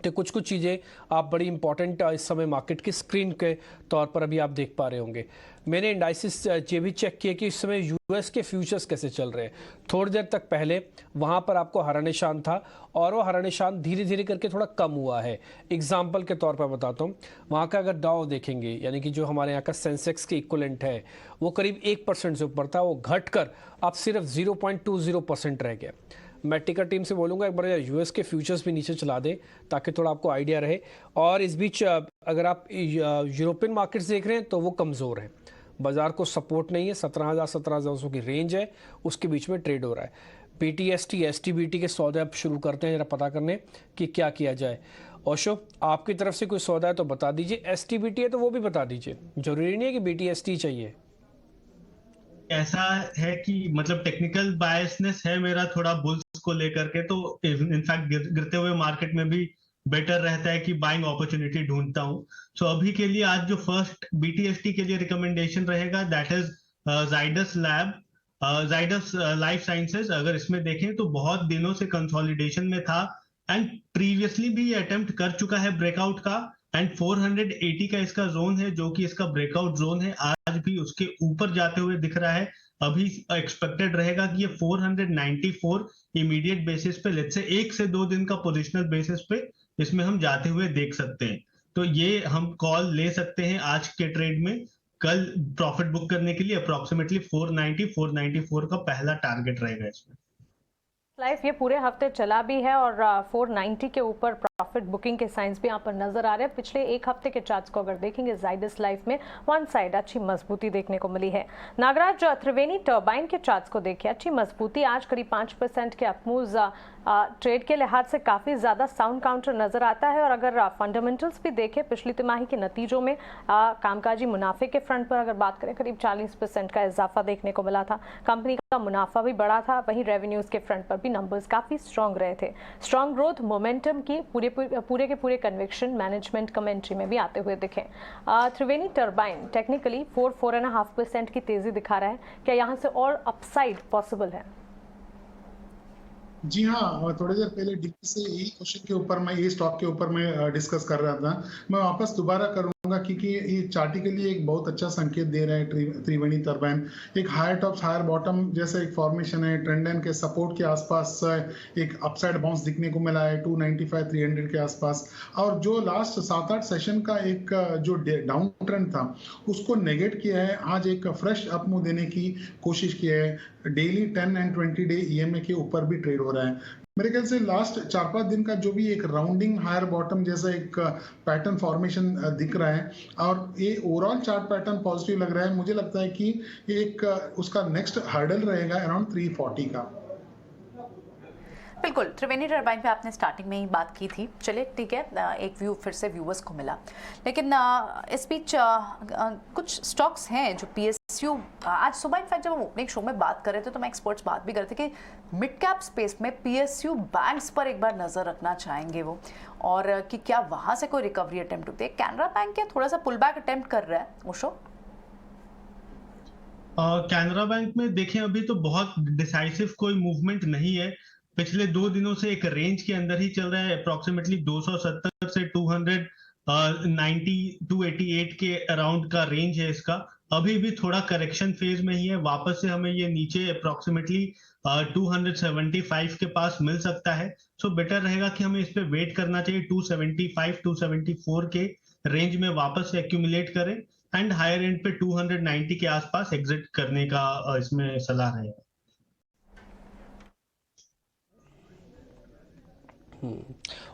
तो कुछ चीज़ें आप बड़ी इंपॉर्टेंट इस समय मार्केट की स्क्रीन के तौर पर अभी आप देख पा रहे होंगे। मैंने इंडाइसिस ये भी चेक किया कि इस समय यूएस के फ्यूचर्स कैसे चल रहे हैं। थोड़ी देर तक पहले वहाँ पर आपको हरा निशान था, और वो हरा निशान धीरे धीरे करके थोड़ा कम हुआ है। एग्जाम्पल के तौर पर बताता हूँ, वहाँ का अगर डाउ देखेंगे, यानी कि जो हमारे यहाँ का सेंसेक्स के इक्वलेंट है, वो करीब 1% से ऊपर था, वो घटकर अब सिर्फ 0.20% रह गया। मैं टिकर टीम से बोलूँगा एक बार यूएस के फ्यूचर्स भी नीचे चला दें, ताकि थोड़ा आपको आइडिया रहे। और इस बीच अगर आप यूरोपियन मार्केट्स देख रहे हैं तो वो कमज़ोर है, बाजार को सपोर्ट नहीं है। 17,000-17,200 की रेंज है, उसके बीच में ट्रेड हो रहा है। बीटीएसटी, एसटीबीटी के सौदे आप शुरू करते हैं जरा पता करने कि क्या किया जाए। ओशो, आपकी तरफ से कोई सौदा है तो बता दीजिए, एसटीबीटी है तो वो भी बता दीजिए, जरूरी नहीं है कि बीटीएसटी चाहिए। ऐसा है कि मतलब टेक्निकल बायसनेस है मेरा थोड़ा बुल्स को लेकर के, तो इनफैक्ट गिरते हुए मार्केट में भी बेटर रहता है कि बाइंग अपॉर्चुनिटी ढूंढता हूँ। सो अभी के लिए आज जो फर्स्ट BTST के लिए रिकमेंडेशन रहेगा that is Zydus life sciences. अगर इसमें देखें तो बहुत दिनों से कंसोलिडेशन में था एंड प्रीवियसली भी अटेम्प्ट कर चुका है ब्रेकआउट का, एंड 480 का इसका जोन है जो कि इसका ब्रेकआउट जोन है। आज भी उसके ऊपर जाते हुए दिख रहा है। अभी एक्सपेक्टेड रहेगा कि ये 494 इमीडिएट बेसिस पे, लेट्स से 1 से 2 दिन का पोजिशनल बेसिस पे इसमें हम जाते हुए देख सकते हैं। तो ये हम कॉल ले सकते हैं आज के ट्रेड में। कल प्रॉफिट बुक करने के लिए अप्रोक्सीमेटली 494 का पहला टारगेट रहेगा इसमें। लाइफ ये पूरे हफ्ते चला भी है और 490 के ऊपर प्रॉफिट बुकिंग के साइंस भी यहाँ पर नजर आ रहे हैं। पिछले एक हफ्ते के चार्ट्स को अगर देखेंगे जाइडस लाइफ में वन साइड अच्छी मजबूती देखने को मिली है। नागराज, त्रिवेणी टर्बाइन के चार्ट्स को देखिए, अच्छी मजबूती, आज करीब 5% के अपमूव्स ट्रेड के लिहाज से काफ़ी ज़्यादा साउंड काउंटर नज़र आता है। और अगर फंडामेंटल्स भी देखें पिछली तिमाही के नतीजों में कामकाजी मुनाफे के फ्रंट पर अगर बात करें करीब 40% का इजाफा देखने को मिला था। कंपनी का मुनाफा भी बढ़ा था, वहीं रेवेन्यूज़ के फ्रंट पर भी नंबर्स काफ़ी स्ट्रॉन्ग रहे थे। स्ट्रॉन्ग ग्रोथ मोमेंटम की पूरे के पूरे कन्विक्शन मैनेजमेंट कमेंट्री में भी आते हुए दिखे। त्रिवेणी टर्बाइन टेक्निकली 4.5% की तेज़ी दिखा रहा है। क्या यहाँ से और अपसाइड पॉसिबल है? जी हाँ, थोड़ी देर पहले डीपी से यही क्वेश्चन के ऊपर मैं, ये स्टॉक के ऊपर मैं डिस्कस कर रहा था। मैं वापस दोबारा करूंगा क्योंकि ये चार्टी के लिए एक बहुत अच्छा संकेत दे रहा है त्रिवेणी टर्बाइन। एक हायर टॉप्स हायर बॉटम जैसे एक फॉर्मेशन है, ट्रेंड लाइन के सपोर्ट के आसपास एक अपसाइड बाउंस दिखने को मिला है 295-300 के आसपास। और जो लास्ट 7-8 सेशन का एक जो डाउन ट्रेंड था उसको नेगेट किया है, आज एक फ्रेश अप मूव देने की कोशिश की है। डेली 10 एंड 20 डे EMA के ऊपर भी ट्रेड हो रहा है। मेरे ख्याल से लास्ट 4-5 दिन का जो भी एक राउंडिंग हायर बॉटम जैसा एक पैटर्न फॉर्मेशन दिख रहा है और ये ओवरऑल चार्ट पैटर्न पॉजिटिव लग रहा है। मुझे लगता है कि एक उसका नेक्स्ट हर्डल रहेगा अराउंड 340 का। बिल्कुल, त्रिवेणी टर्बाइन पे आपने स्टार्टिंग में ही बात की थी। चलिए ठीक है, एक व्यू फिर से व्यूअर्स को मिला, लेकिन इस बीच कुछ स्टॉक्स हैं जो PSU आज सुबह इनफैक्ट जब हम ओपनिंग शो में बात कर रहे थे तो मैं एक्सपर्ट्स बात भी कर रहे थे कि मिड कैप स्पेस में PSU बैंक्स पर एक बार नजर रखना चाहेंगे वो, और कि क्या वहां से कोई रिकवरी अटेम्प्ट होती है। कैनरा बैंक क्या थोड़ा सा पुल बैक अटेम्प्ट कर रहा है ओशो? कैनरा बैंक में देखें अभी तो बहुत डिसाइसिव कोई मूवमेंट नहीं है। पिछले 2 दिनों से एक रेंज के अंदर ही चल रहा है। अप्रोक्सीमेटली 270 से 288 के अराउंड का रेंज है इसका। अभी भी थोड़ा करेक्शन फेज में ही है। वापस से हमें ये नीचे अप्रोक्सीमेटली 275 के पास मिल सकता है। सो बेटर रहेगा कि हमें इस पे वेट करना चाहिए। 275-274 के रेंज में वापस से एक्यूमुलेट करें एंड हायर एंड पे 290 के आसपास एग्जिट करने का इसमें सलाह रहेगा।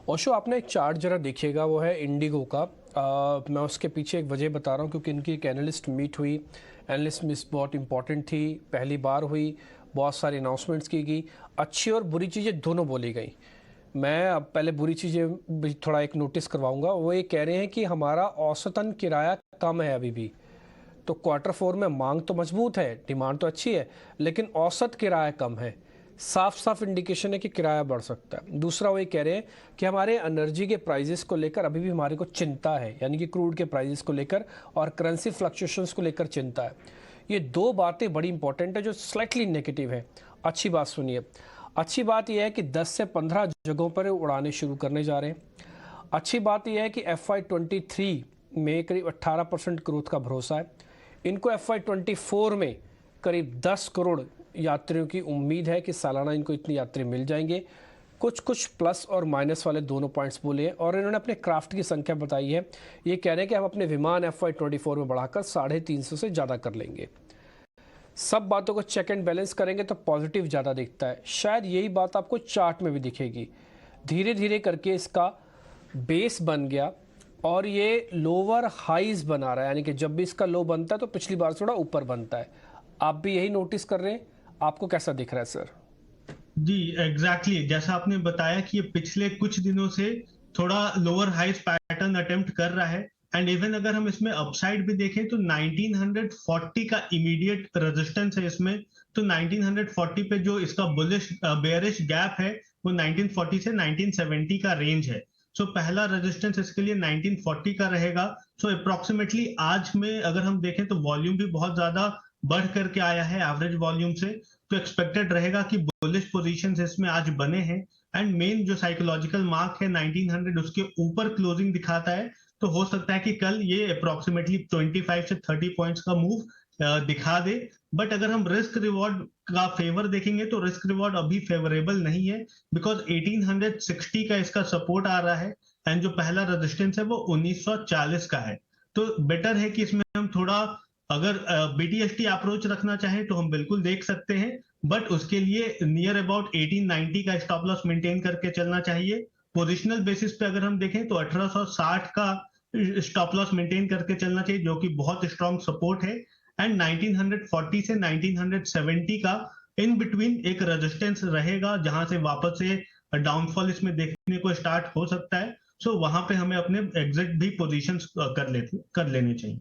ओशो, आपने एक चार्ट जरा देखिएगा, वो है इंडिगो का। मैं उसके पीछे एक वजह बता रहा हूँ क्योंकि इनकी एक एनालिस्ट मीट हुई। एनालिस्ट मीट बहुत इंपॉर्टेंट थी, पहली बार हुई, बहुत सारी अनाउंसमेंट्स की गई, अच्छी और बुरी चीज़ें दोनों बोली गई। मैं अब पहले बुरी चीज़ें भी थोड़ा एक नोटिस करवाऊंगा। वो ये कह रहे हैं कि हमारा औसतन किराया कम है अभी भी। तो Q4 में मांग तो मजबूत है, डिमांड तो अच्छी है, लेकिन औसत किराया कम है। साफ साफ इंडिकेशन है कि किराया बढ़ सकता है। दूसरा वो ये कह रहे हैं कि हमारे एनर्जी के प्राइजेस को लेकर अभी भी हमारे को चिंता है, यानी कि क्रूड के प्राइजेस को लेकर और करेंसी फ्लक्चुएशंस को लेकर चिंता है। ये दो बातें बड़ी इंपॉर्टेंट है जो स्लाइटली नेगेटिव है। अच्छी बात सुनिए, अच्छी बात यह है कि 10 से 15 जगहों पर उड़ाने शुरू करने जा रहे हैं। अच्छी बात यह है कि FY23 में करीब 18% ग्रोथ का भरोसा है। इनको FY24 में करीब 10 करोड़ यात्रियों की उम्मीद है कि सालाना इनको इतनी यात्री मिल जाएंगे। कुछ प्लस और माइनस वाले दोनों पॉइंट्स बोले हैं और इन्होंने अपने क्राफ्ट की संख्या बताई है। ये कह रहे हैं कि हम अपने विमान FY24 में बढ़ाकर 350 से ज़्यादा कर लेंगे। सब बातों को चेक एंड बैलेंस करेंगे तो पॉजिटिव ज़्यादा दिखता है। शायद यही बात आपको चार्ट में भी दिखेगी। धीरे धीरे करके इसका बेस बन गया और ये लोअर हाइज बना रहा है, यानी कि जब भी इसका लो बनता है तो पिछली बार थोड़ा ऊपर बनता है। आप भी यही नोटिस कर रहे हैं? आपको कैसा दिख रहा है सर? जी एग्जैक्टली जैसा आपने बताया कि ये पिछले कुछ दिनों से थोड़ा लोअर हाइज पैटर्न अटेम्प्ट कर रहा है। एंड इवन अगर हम इसमें अपसाइड भी देखें तो 1940 का इमीडिएट रेजिस्टेंस है इसमें। तो 1940 पे जो इसका बुलिश बेयरिश गैप है वो 1940 से 1970 का रेंज है। सो पहला रेजिस्टेंस इसके लिए 1940 का रहेगा। सो अप्रोक्सीमेटली आज में अगर हम देखें तो वॉल्यूम भी बहुत ज्यादा बढ़ करके आया है एवरेज वॉल्यूम से, तो एक्सपेक्टेड रहेगा कि बुलिश पोजीशंस इसमें आज बने हैं। एंड मेन जो साइकोलॉजिकल मार्क है 1900 उसके ऊपर क्लोजिंग दिखाता है, तो हो सकता है कि कल ये अप्रोक्सीमेटली 25 से 30 पॉइंट्स का मूव दिखा दे। बट अगर हम रिस्क रिवॉर्ड का फेवर देखेंगे तो रिस्क रिवॉर्ड अभी फेवरेबल नहीं है, बिकॉज 1860 का इसका सपोर्ट आ रहा है एंड जो पहला रेजिस्टेंस है वो 1940 का है। तो बेटर है कि इसमें हम थोड़ा अगर बीटीएसटी अप्रोच रखना चाहें तो हम बिल्कुल देख सकते हैं, बट उसके लिए नियर अबाउट 1890 का स्टॉप लॉस मेंटेन करके चलना चाहिए। पोजिशनल बेसिस पे अगर हम देखें तो 1860 का स्टॉप लॉस मेंटेन करके चलना चाहिए, जो कि बहुत स्ट्रॉन्ग सपोर्ट है। एंड 1940 से 1970 का इन बिटवीन एक रेजिस्टेंस रहेगा, जहां से वापस से डाउनफॉल इसमें देखने को स्टार्ट हो सकता है। सो वहां पे हमें अपने एग्जिट भी पोजीशंस कर लेने चाहिए।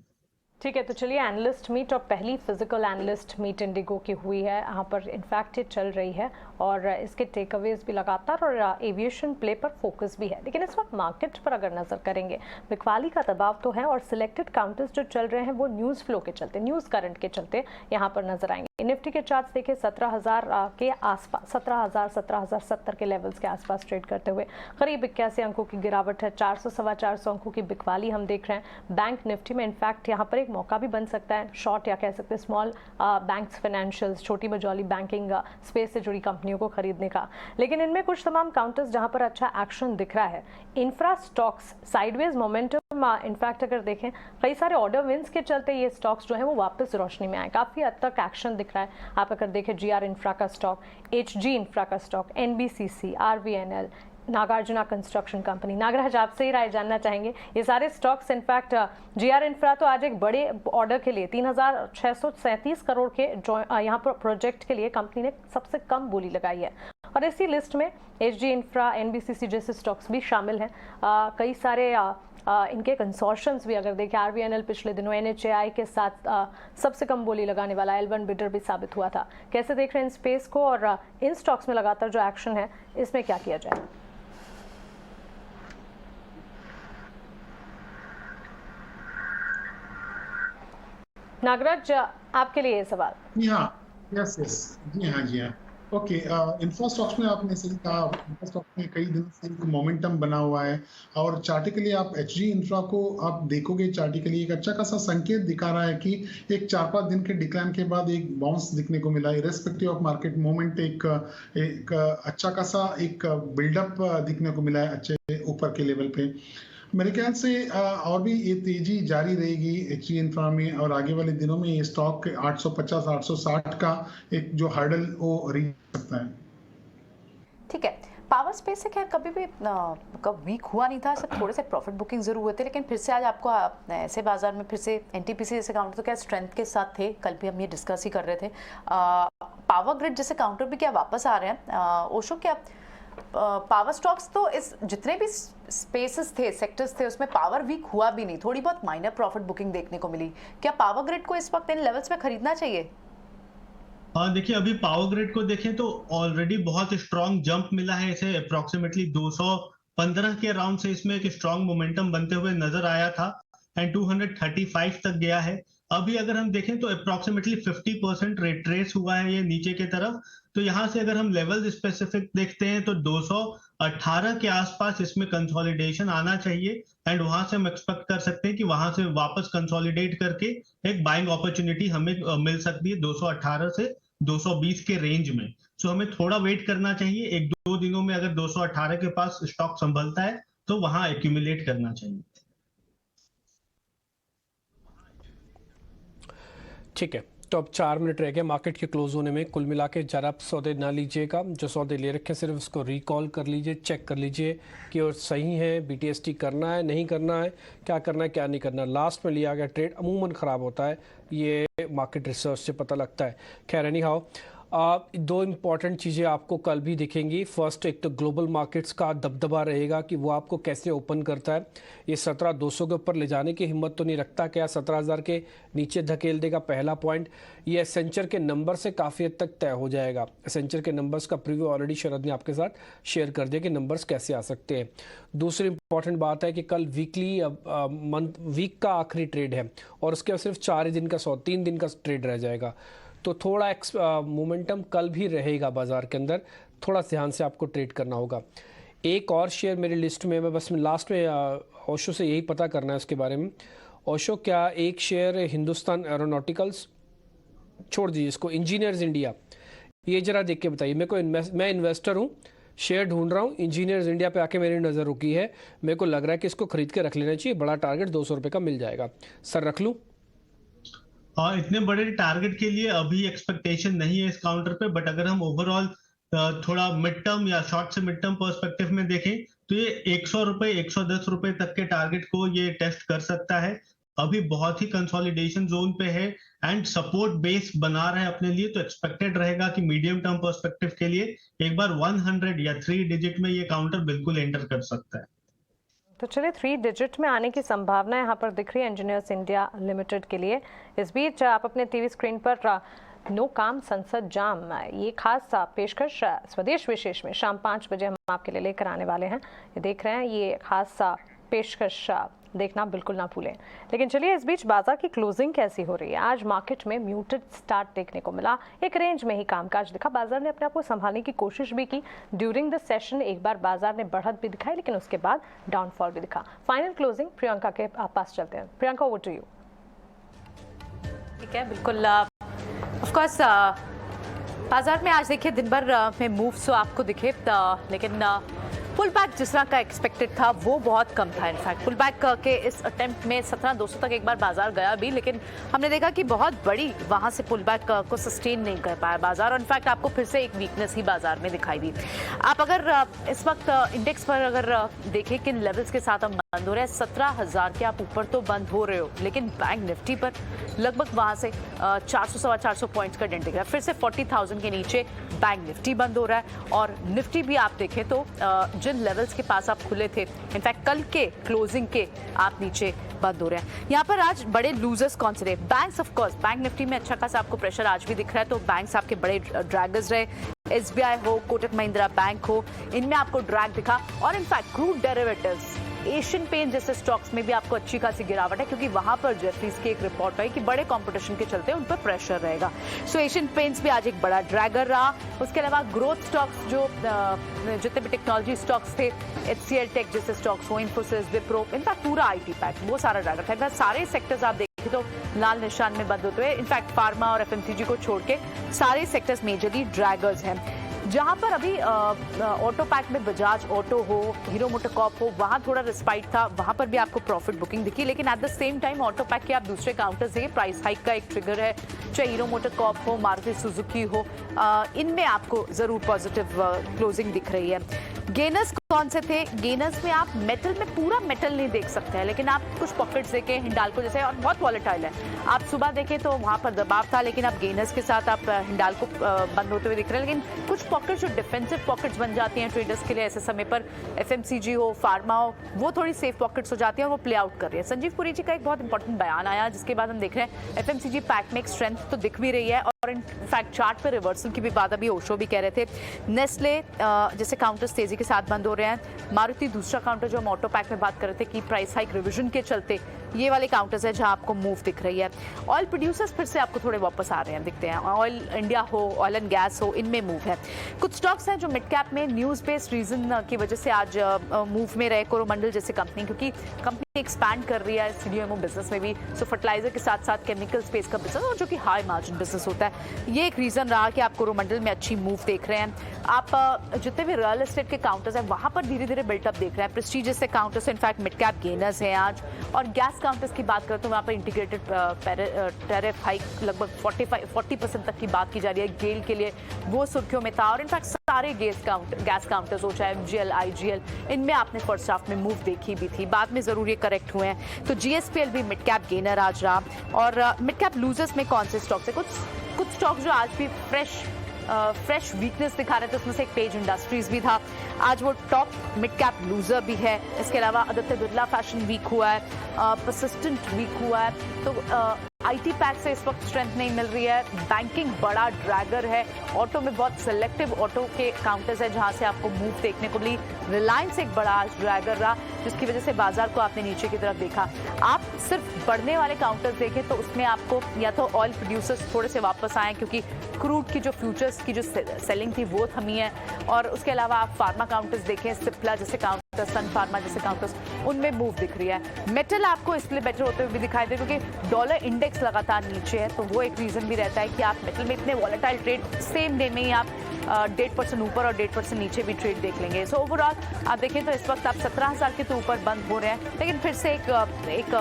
ठीक है, तो चलिए एनालिस्ट मीट और पहली फिजिकल एनालिस्ट मीट इंडिगो की हुई है, यहाँ पर इनफैक्ट ये चल रही है और इसके टेक अवेज भी लगातार और एविएशन प्ले पर फोकस भी है। लेकिन इस वक्त मार्केट पर अगर नजर करेंगे, बिकवाली का दबाव तो है और सिलेक्टेड काउंटर्स जो चल रहे हैं वो न्यूज़ फ्लो के चलते, न्यूज़ करंट के चलते यहाँ पर नजर आएंगे। निफ्टी के चार्ट्स देखिए 17,000 के आसपास, 17,000 17,070 के लेवल्स के आसपास ट्रेड करते हुए करीब 81 अंकों की गिरावट है। 400 सवा 400 अंकों की बिकवाली हम देख रहे हैं। बैंक निफ्टी में इनफैक्ट यहाँ पर एक मौका भी बन सकता है शॉर्ट या कह सकते हैं स्मॉल बैंक्स, फाइनेंशियल्स, छोटी मझौली बैंकिंग स्पेस से जुड़ी कंपनियों को खरीदने का। लेकिन इनमें कुछ तमाम काउंटर्स जहां पर अच्छा एक्शन दिख रहा है। Infra stocks sideways momentum, in fact अगर देखें कई सारे ऑर्डर विंस के चलते ये स्टॉक्स जो है वो वापस रोशनी में आए, काफी हद तक एक्शन दिख रहा है। आप अगर देखें जीआर इंफ्रा का स्टॉक, एचजी इंफ्रा का stock, NBCC, RVNL, Nagarjuna construction company. Nagaraj आपसे ही राय जानना चाहेंगे, ये सारे स्टॉक्स इनफैक्ट जीआर इंफ्रा तो आज एक बड़े ऑर्डर के लिए 3,637 करोड़ के यहाँ पर प्रोजेक्ट के लिए कंपनी ने सबसे कम बोली लगाई है और इसी लिस्ट में एचजी इंफ्रा, एनबीसीसी जैसे स्टॉक्स भी शामिल हैं। कई सारे इनके कंसोर्शियम्स भी अगर देखें, आरवीएनएल पिछले दिनों एनएचएआई के साथ सबसे कम बोली लगाने वाला L1 बिडर भी साबित हुआ था। कैसे देख रहे हैं इन स्पेस को और इन स्टॉक्स में लगातार जो एक्शन है इसमें क्या किया जाए? नागराज आपके लिए ये सवाल। जी हाँ, यस जी हाँ ओके। इंफ्रा स्टॉक्स में आपने सही कहा, इंफ्रा स्टॉक्स में कई दिन से एक मोमेंटम बना हुआ है और चार्टिकली आप एचजी इंफ्रा को आप देखोगे, चार्टिकली एक अच्छा खासा संकेत दिखा रहा है कि एक 4-5 दिन के डिक्लाइन के बाद एक बाउंस दिखने को मिला, इरेस्पेक्टिव ऑफ मार्केट मोमेंट एक अच्छा खासा एक बिल्डअप दिखने को मिला है अच्छे ऊपर के लेवल पे। मेरे ख्याल से और भी ये तेजी जारी रहेगी एचजी इंफ्रा में और आगे वाले दिनों में ये स्टॉक 850-860 का एक जो हर्डल वो रीच सकता है। ठीक है, पावर स्पेस से खैर कभी भी कब वीक हुआ नहीं था, सब थोड़े से प्रॉफिट बुकिंग जरूर हुए थे, लेकिन फिर से आज आपको ऐसे बाजार में फिर से एनटीपीसी जैसे काउंटर तो क्या स्ट्रेंथ के साथ थे, कल भी हम ये डिस्कस ही कर रहे थे। पावर ग्रिड जैसे काउंटर भी क्या वापस आ रहे हैं? ओशो, क्या पावर स्टॉक्स तो इस जितने भी स्पेसेस थे, सेक्टर्स थे, उसमें पावर वीक हुआ भी नहीं, थोड़ी बहुत माइनर प्रॉफिट बुकिंग देखने को मिली। क्या पावर ग्रिड को इस वक्त इन लेवल्स पे खरीदना चाहिए? हाँ देखिए, अभी पावर ग्रिड को देखें तो ऑलरेडी बहुत स्ट्रॉन्ग जंप मिला है इसे, अप्रोक्सीमेटली 215 के अराउंड से इसमें एक स्ट्रॉन्ग मोमेंटम बनते हुए नजर आया था एंड 235 तक गया है। अभी अगर हम देखें तो अप्रोक्सीमेटली 50% रिट्रेस हुआ है ये नीचे के तरफ। तो यहाँ से अगर हम लेवल स्पेसिफिक देखते हैं तो 218 के आसपास इसमें कंसोलिडेशन आना चाहिए एंड वहां से हम एक्सपेक्ट कर सकते हैं कि वहां से वापस कंसोलिडेट करके एक बाइंग अपॉर्चुनिटी हमें मिल सकती है 218 से 220 के रेंज में। सो हमें थोड़ा वेट करना चाहिए, 1-2 दिनों में अगर 218 के पास स्टॉक संभलता है तो वहां एक्यूमुलेट करना चाहिए। ठीक है, तो अब 4 मिनट रह गए मार्केट के क्लोज होने में। कुल मिला के ज़रा आप सौदे ना लीजिएगा, जो सौदे ले रखे सिर्फ उसको रिकॉल कर लीजिए, चेक कर लीजिए कि और सही है, बीटीएसटी करना है नहीं करना है, क्या करना है क्या नहीं करना। लास्ट में लिया गया ट्रेड अमूमन ख़राब होता है, ये मार्केट रिसर्च से पता लगता है। खैर एनी हाउ, दो इम्पॉर्टेंट चीज़ें आपको कल भी दिखेंगी। फर्स्ट, एक तो ग्लोबल मार्केट्स का दबदबा रहेगा कि वो आपको कैसे ओपन करता है। ये 17,200 के ऊपर ले जाने की हिम्मत तो नहीं रखता, क्या 17,000 के नीचे धकेल देगा, पहला पॉइंट। ये एसेंचर के नंबर से काफ़ी हद तक तय हो जाएगा। एसेंचर के नंबर्स का प्रीव्यू ऑलरेडी शरद ने आपके साथ शेयर कर दिया कि नंबर्स कैसे आ सकते हैं। दूसरी इंपॉर्टेंट बात है कि कल वीक का आखिरी ट्रेड है और उसके बाद सिर्फ 4 दिन का 3 दिन का ट्रेड रह जाएगा, तो थोड़ा मोमेंटम कल भी रहेगा बाजार के अंदर। थोड़ा ध्यान से आपको ट्रेड करना होगा। एक और शेयर मेरी लिस्ट में, मैं बस लास्ट में ओशो से यही पता करना है उसके बारे में। ओशो क्या एक शेयर हिंदुस्तान एरोनॉटिकल्स, छोड़ दीजिए इसको, इंजीनियर्स इंडिया, ये जरा देख के बताइए। मैं इन्वेस्टर हूँ, शेयर ढूंढ रहा हूँ, इंजीनियर्स इंडिया पे आके मेरी नज़र रुकी है, मेरे को लग रहा है कि इसको खरीद के रख लेना चाहिए, बड़ा टारगेट 200 रुपये का मिल जाएगा। सर रख लूँ? इतने बड़े टारगेट के लिए अभी एक्सपेक्टेशन नहीं है इस काउंटर पे, बट अगर हम ओवरऑल थोड़ा मिड टर्म या शॉर्ट से मिड टर्म पर्सपेक्टिव में देखें तो ये 100 रुपए 110 रुपए तक के टारगेट को ये टेस्ट कर सकता है। अभी बहुत ही कंसोलिडेशन जोन पे है एंड सपोर्ट बेस बना रहा है अपने लिए, तो एक्सपेक्टेड रहेगा कि मीडियम टर्म पर्सपेक्टिव के लिए एक बार 100 या 3 डिजिट में ये काउंटर बिल्कुल एंटर कर सकता है। तो चलिए 3 डिजिट में आने की संभावना यहाँ पर दिख रही है इंजीनियर्स इंडिया लिमिटेड के लिए। इस बीच आप अपने टीवी स्क्रीन पर नो काम संसद जाम, ये खास पेशकश स्वदेश विशेष में शाम 5 बजे हम आपके लिए लेकर आने वाले हैं। ये देख रहे हैं, ये खास पेशकश देखना बिल्कुल ना भूलें। लेकिन चलिए इस बीच बाजार की क्लोजिंग कैसी हो रही है। आज मार्केट में म्यूटेड स्टार्ट देखने को मिला, एक रेंज में ही कामकाज दिखा। बाजार ने अपने आप को संभालने की कोशिश भी की। ड्यूरिंग द सेशन एक बार बाजार ने बढ़त भी दिखाई, लेकिन उसके बाद डाउनफॉल भी दिखा। फाइनल क्लोजिंग प्रियंका के पास चलते हैं। Priyanka, over to you. ठीक है, बिल्कुल। ऑफ कोर्स बाजार में आज देखिए दिन भर में मूव्स तो आपको दिखे, लेकिन पुल बैक जिस तरह का एक्सपेक्टेड था वो बहुत कम था। इनफैक्ट पुल बैक के इस अटेम्प्ट में 17,200 तक एक बार बाजार गया भी, लेकिन हमने देखा कि बहुत बड़ी वहां से पुल बैक को सस्टेन नहीं कर पाया बाजार, और इनफैक्ट आपको फिर से एक वीकनेस ही बाजार में दिखाई दी। आप अगर इस वक्त इंडेक्स पर अगर देखें किन लेवल्स के साथ हम बंद हो रहे हैं, 17,000 के आप ऊपर तो बंद हो रहे हो, लेकिन बैंक निफ्टी पर लगभग वहां से 400-450 पॉइंट्स का डेंट दिख रहा है। फिर से 40,000 के नीचे बैंक निफ्टी बंद हो रहा है, और निफ्टी भी आप देखें तो जिन लेवल्स के पास आप खुले थे, इनफैक्ट कल के क्लोजिंग के आप नीचे बंद हो रहे हैं। यहाँ पर आज बड़े लूजर्स कौन से रहे? Banks. Of course bank Nifty में अच्छा खासा आपको प्रेशर आज भी दिख रहा है, तो बैंक्स आपके बड़े ड्रैगर्स रहे। SBI हो, कोटक महिंद्रा बैंक हो, इनमें आपको ड्रैग दिखा। और in fact crude derivatives, Asian paint जैसे स्टॉक्स में भी आपको अच्छी खासी गिरावट है, क्योंकि वहां पर जेफरीज की एक रिपोर्ट आई कि बड़े कंपटीशन के चलते उन पर प्रेशर रहेगा। सो एशियन पेंट्स भी आज एक बड़ा ड्रैगर रहा। उसके अलावा ग्रोथ स्टॉक्स जो जितने भी टेक्नोलॉजी स्टॉक्स थे, HCL टेक जैसे स्टॉक्स हो, इन्फोसिस, विप्रो, इनफैक्ट पूरा IT पैक, वो सारा ड्रैगर था। इनफैक्ट सारे सेक्टर्स आप देखें तो लाल निशान में बंद होते हुए, इनफैक्ट फार्मा और FMCG को छोड़ के सारे सेक्टर्स मेजरली ड्रैगर्स हैं। जहां पर अभी ऑटो पैक में बजाज ऑटो हो, हीरो मोटोकॉर्प हो, वहां थोड़ा रिस्पाइट था, वहां पर भी आपको प्रॉफिट बुकिंग दिखी। लेकिन at the same time auto pack के आप दूसरे काउंटर्स देखिए, प्राइस हाइक का एक ट्रिगर है, चाहे हीरो मोटोकॉर्प हो, मारुति सुजुकी हो, इनमें आपको जरूर पॉजिटिव क्लोजिंग दिख रही है। गेनर्स कौन से थे? गेनर्स में आप मेटल में पूरा मेटल नहीं देख सकते हैं, लेकिन आप कुछ पॉकेट्स देखें, हिंडाल्को जैसे, और बहुत वॉलेटाइल है। आप सुबह देखें तो वहां पर दबाव था, लेकिन आप गेनर्स के साथ आप हिंडाल्को बंद होते हुए दिख रहे हैं। लेकिन कुछ पॉकेट्स जो डिफेंसिव पॉकेट्स बन जाती हैं ट्रेडर्स के लिए ऐसे समय पर, FMCG हो, फार्मा हो, वो थोड़ी सेफ पॉकेट्स हो जाती हैं और वो प्ले आउट कर रही है। संजीव पुरी जी का एक बहुत इंपॉर्टेंट बयान आया, जिसके बाद हम देख रहे हैं FMCG पैक में एक स्ट्रेंथ तो दिख भी रही है, और इनफैक्ट चार्ट पर रिवर्सल की भी बात अभी ओशो भी कह रहे थे। नेस्ले जैसे काउंटर्स तेजी के साथ बंद हो रहे हैं। मारुति दूसरा काउंटर जो हम ऑटो पैक में बात कर रहे थे कि प्राइस हाइक रिविजन के चलते, ये वाले काउंटर्स है जहां आपको मूव दिख रही है। ऑयल प्रोड्यूसर्स फिर से आपको थोड़े वापस आ रहे हैं, दिखते हैं। ऑयल इंडिया हो, ऑयल एंड गैस हो, इनमें मूव है। कुछ स्टॉक्स हैं जो मिड कैप में न्यूज बेस्ड रीजन की वजह से आज मूव में रहे। कोरोमंडल जैसे कंपनी, क्योंकि कंपनी एक्सपैंड कर रही है CDMO बिजनेस में भी, सो फर्टिलाइजर के साथ साथ केमिकल स्पेस का बिजनेस, और जो कि हाई मार्जिन बिजनेस होता है, ये एक रीजन रहा कि आप कोरोमंडल में अच्छी मूव देख रहे हैं। आप जितने भी रियल एस्टेट के काउंटर्स हैं वहां पर धीरे धीरे बिल्टअप देख रहे हैं। प्रेस्टीजियस से counters in fact mid cap gainers हैं आज। और गैस काउंटर्स की बात करें तो वहाँ पर इंटीग्रेटेड टैरिफ हाइक लगभग 40% तक की बात की जा रही है गेल के लिए, वो सुर्खियों में था। और इनफैक्ट सारे गैस काउंटर्स हो, चाहे MGL, IGL, इनमें आपने फर्स्ट हाफ में मूव देखी भी थी, बाद में जरूर ये करेक्ट हुए हैं। तो GSPL भी मिड कैप गेनर आज रहा। और मिड कैप लूजर्स में कौन से स्टॉक्स है? कुछ स्टॉक्स जो आज भी फ्रेश फ्रेश वीकनेस दिखा रहे थे, उसमें से एक पेज इंडस्ट्रीज भी था। आज वो टॉप मिड कैप लूजर भी है। इसके अलावा आदित्य बिरला फैशन वीक हुआ है, परसिस्टेंट वीक हुआ है। तो आईटी पैक से इस वक्त स्ट्रेंथ नहीं मिल रही है। बैंकिंग बड़ा ड्रैगर है। ऑटो में बहुत सिलेक्टिव ऑटो के काउंटर्स है जहां से आपको मूव देखने को मिली। रिलायंस एक बड़ा आज ड्रैगर रहा, जिसकी वजह से बाजार को आपने नीचे की तरफ देखा। आप सिर्फ बढ़ने वाले काउंटर्स देखें तो उसमें आपको या तो ऑयल प्रोड्यूसर्स थोड़े से वापस आए क्योंकि क्रूड की जो फ्यूचर्स की जो सेलिंग थी वो थमी है, और उसके अलावा आप फार्मा काउंटर्स देखें, सिप्ला जैसे काउंटर, सन फार्मा जैसे काउंटर्स, उनमें मूव दिख रही है। मेटल आपको इसलिए बेटर होते हुए भी दिखाई दे क्योंकि डॉलर इंडेक्स लगातार नीचे है, तो वो एक रीजन भी रहता है कि आप मेटल में इतने वॉलेटाइल ट्रेड सेम डे में ही आप 1.5% ऊपर और 1.5% नीचे भी ट्रेड देख लेंगे। सो ओवरऑल आप देखें तो इस वक्त आप 17,000 के तो ऊपर बंद हो रहे हैं, लेकिन फिर से एक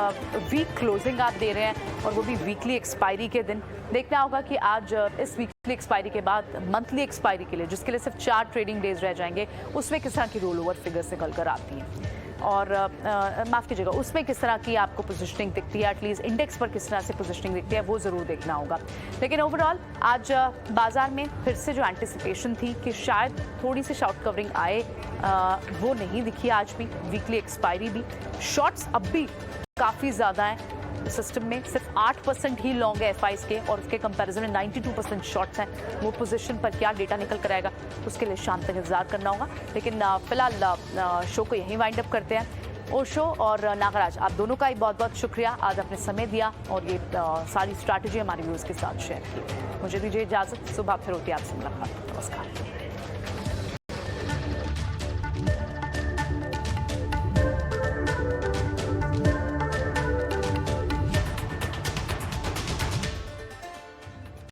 वीक क्लोजिंग आप दे रहे हैं, और वो भी वीकली एक्सपायरी के दिन। देखना होगा कि आज इस वीकली एक्सपायरी के बाद मंथली एक्सपायरी के लिए, जिसके लिए सिर्फ 4 ट्रेडिंग डेज रह जाएंगे, उसमें किस तरह की रोल ओवर फिगर्स निकल कर आती हैं, और माफ़ कीजिएगा, उसमें किस तरह की आपको पोजीशनिंग दिखती है, एटलीस्ट इंडेक्स पर किस तरह से पोजीशनिंग दिखती है, वो ज़रूर देखना होगा। लेकिन ओवरऑल आज बाजार में फिर से जो एंटिसिपेशन थी कि शायद थोड़ी सी शॉर्ट कवरिंग आए, वो नहीं दिखी आज भी। वीकली एक्सपायरी भी, शॉर्ट्स अब भी काफ़ी ज़्यादा हैं सिस्टम में। सिर्फ 8% ही लॉन्ग है एफआईज के, और उसके कंपैरिजन में 92% शॉर्ट्स हैं। वो पोजीशन पर क्या डेटा निकल कर आएगा उसके लिए शाम तक इंतजार करना होगा। लेकिन फिलहाल शो को यहीं वाइंड अप करते हैं। ओशो और नागराज, आप दोनों का ही बहुत बहुत शुक्रिया, आज आपने समय दिया और ये सारी स्ट्रैटेजी हमारे व्यूअर्स के साथ शेयर की। मुझे दीजिए इजाज़त, सुबह फिर होती है आपसे मुलाकात। नमस्कार।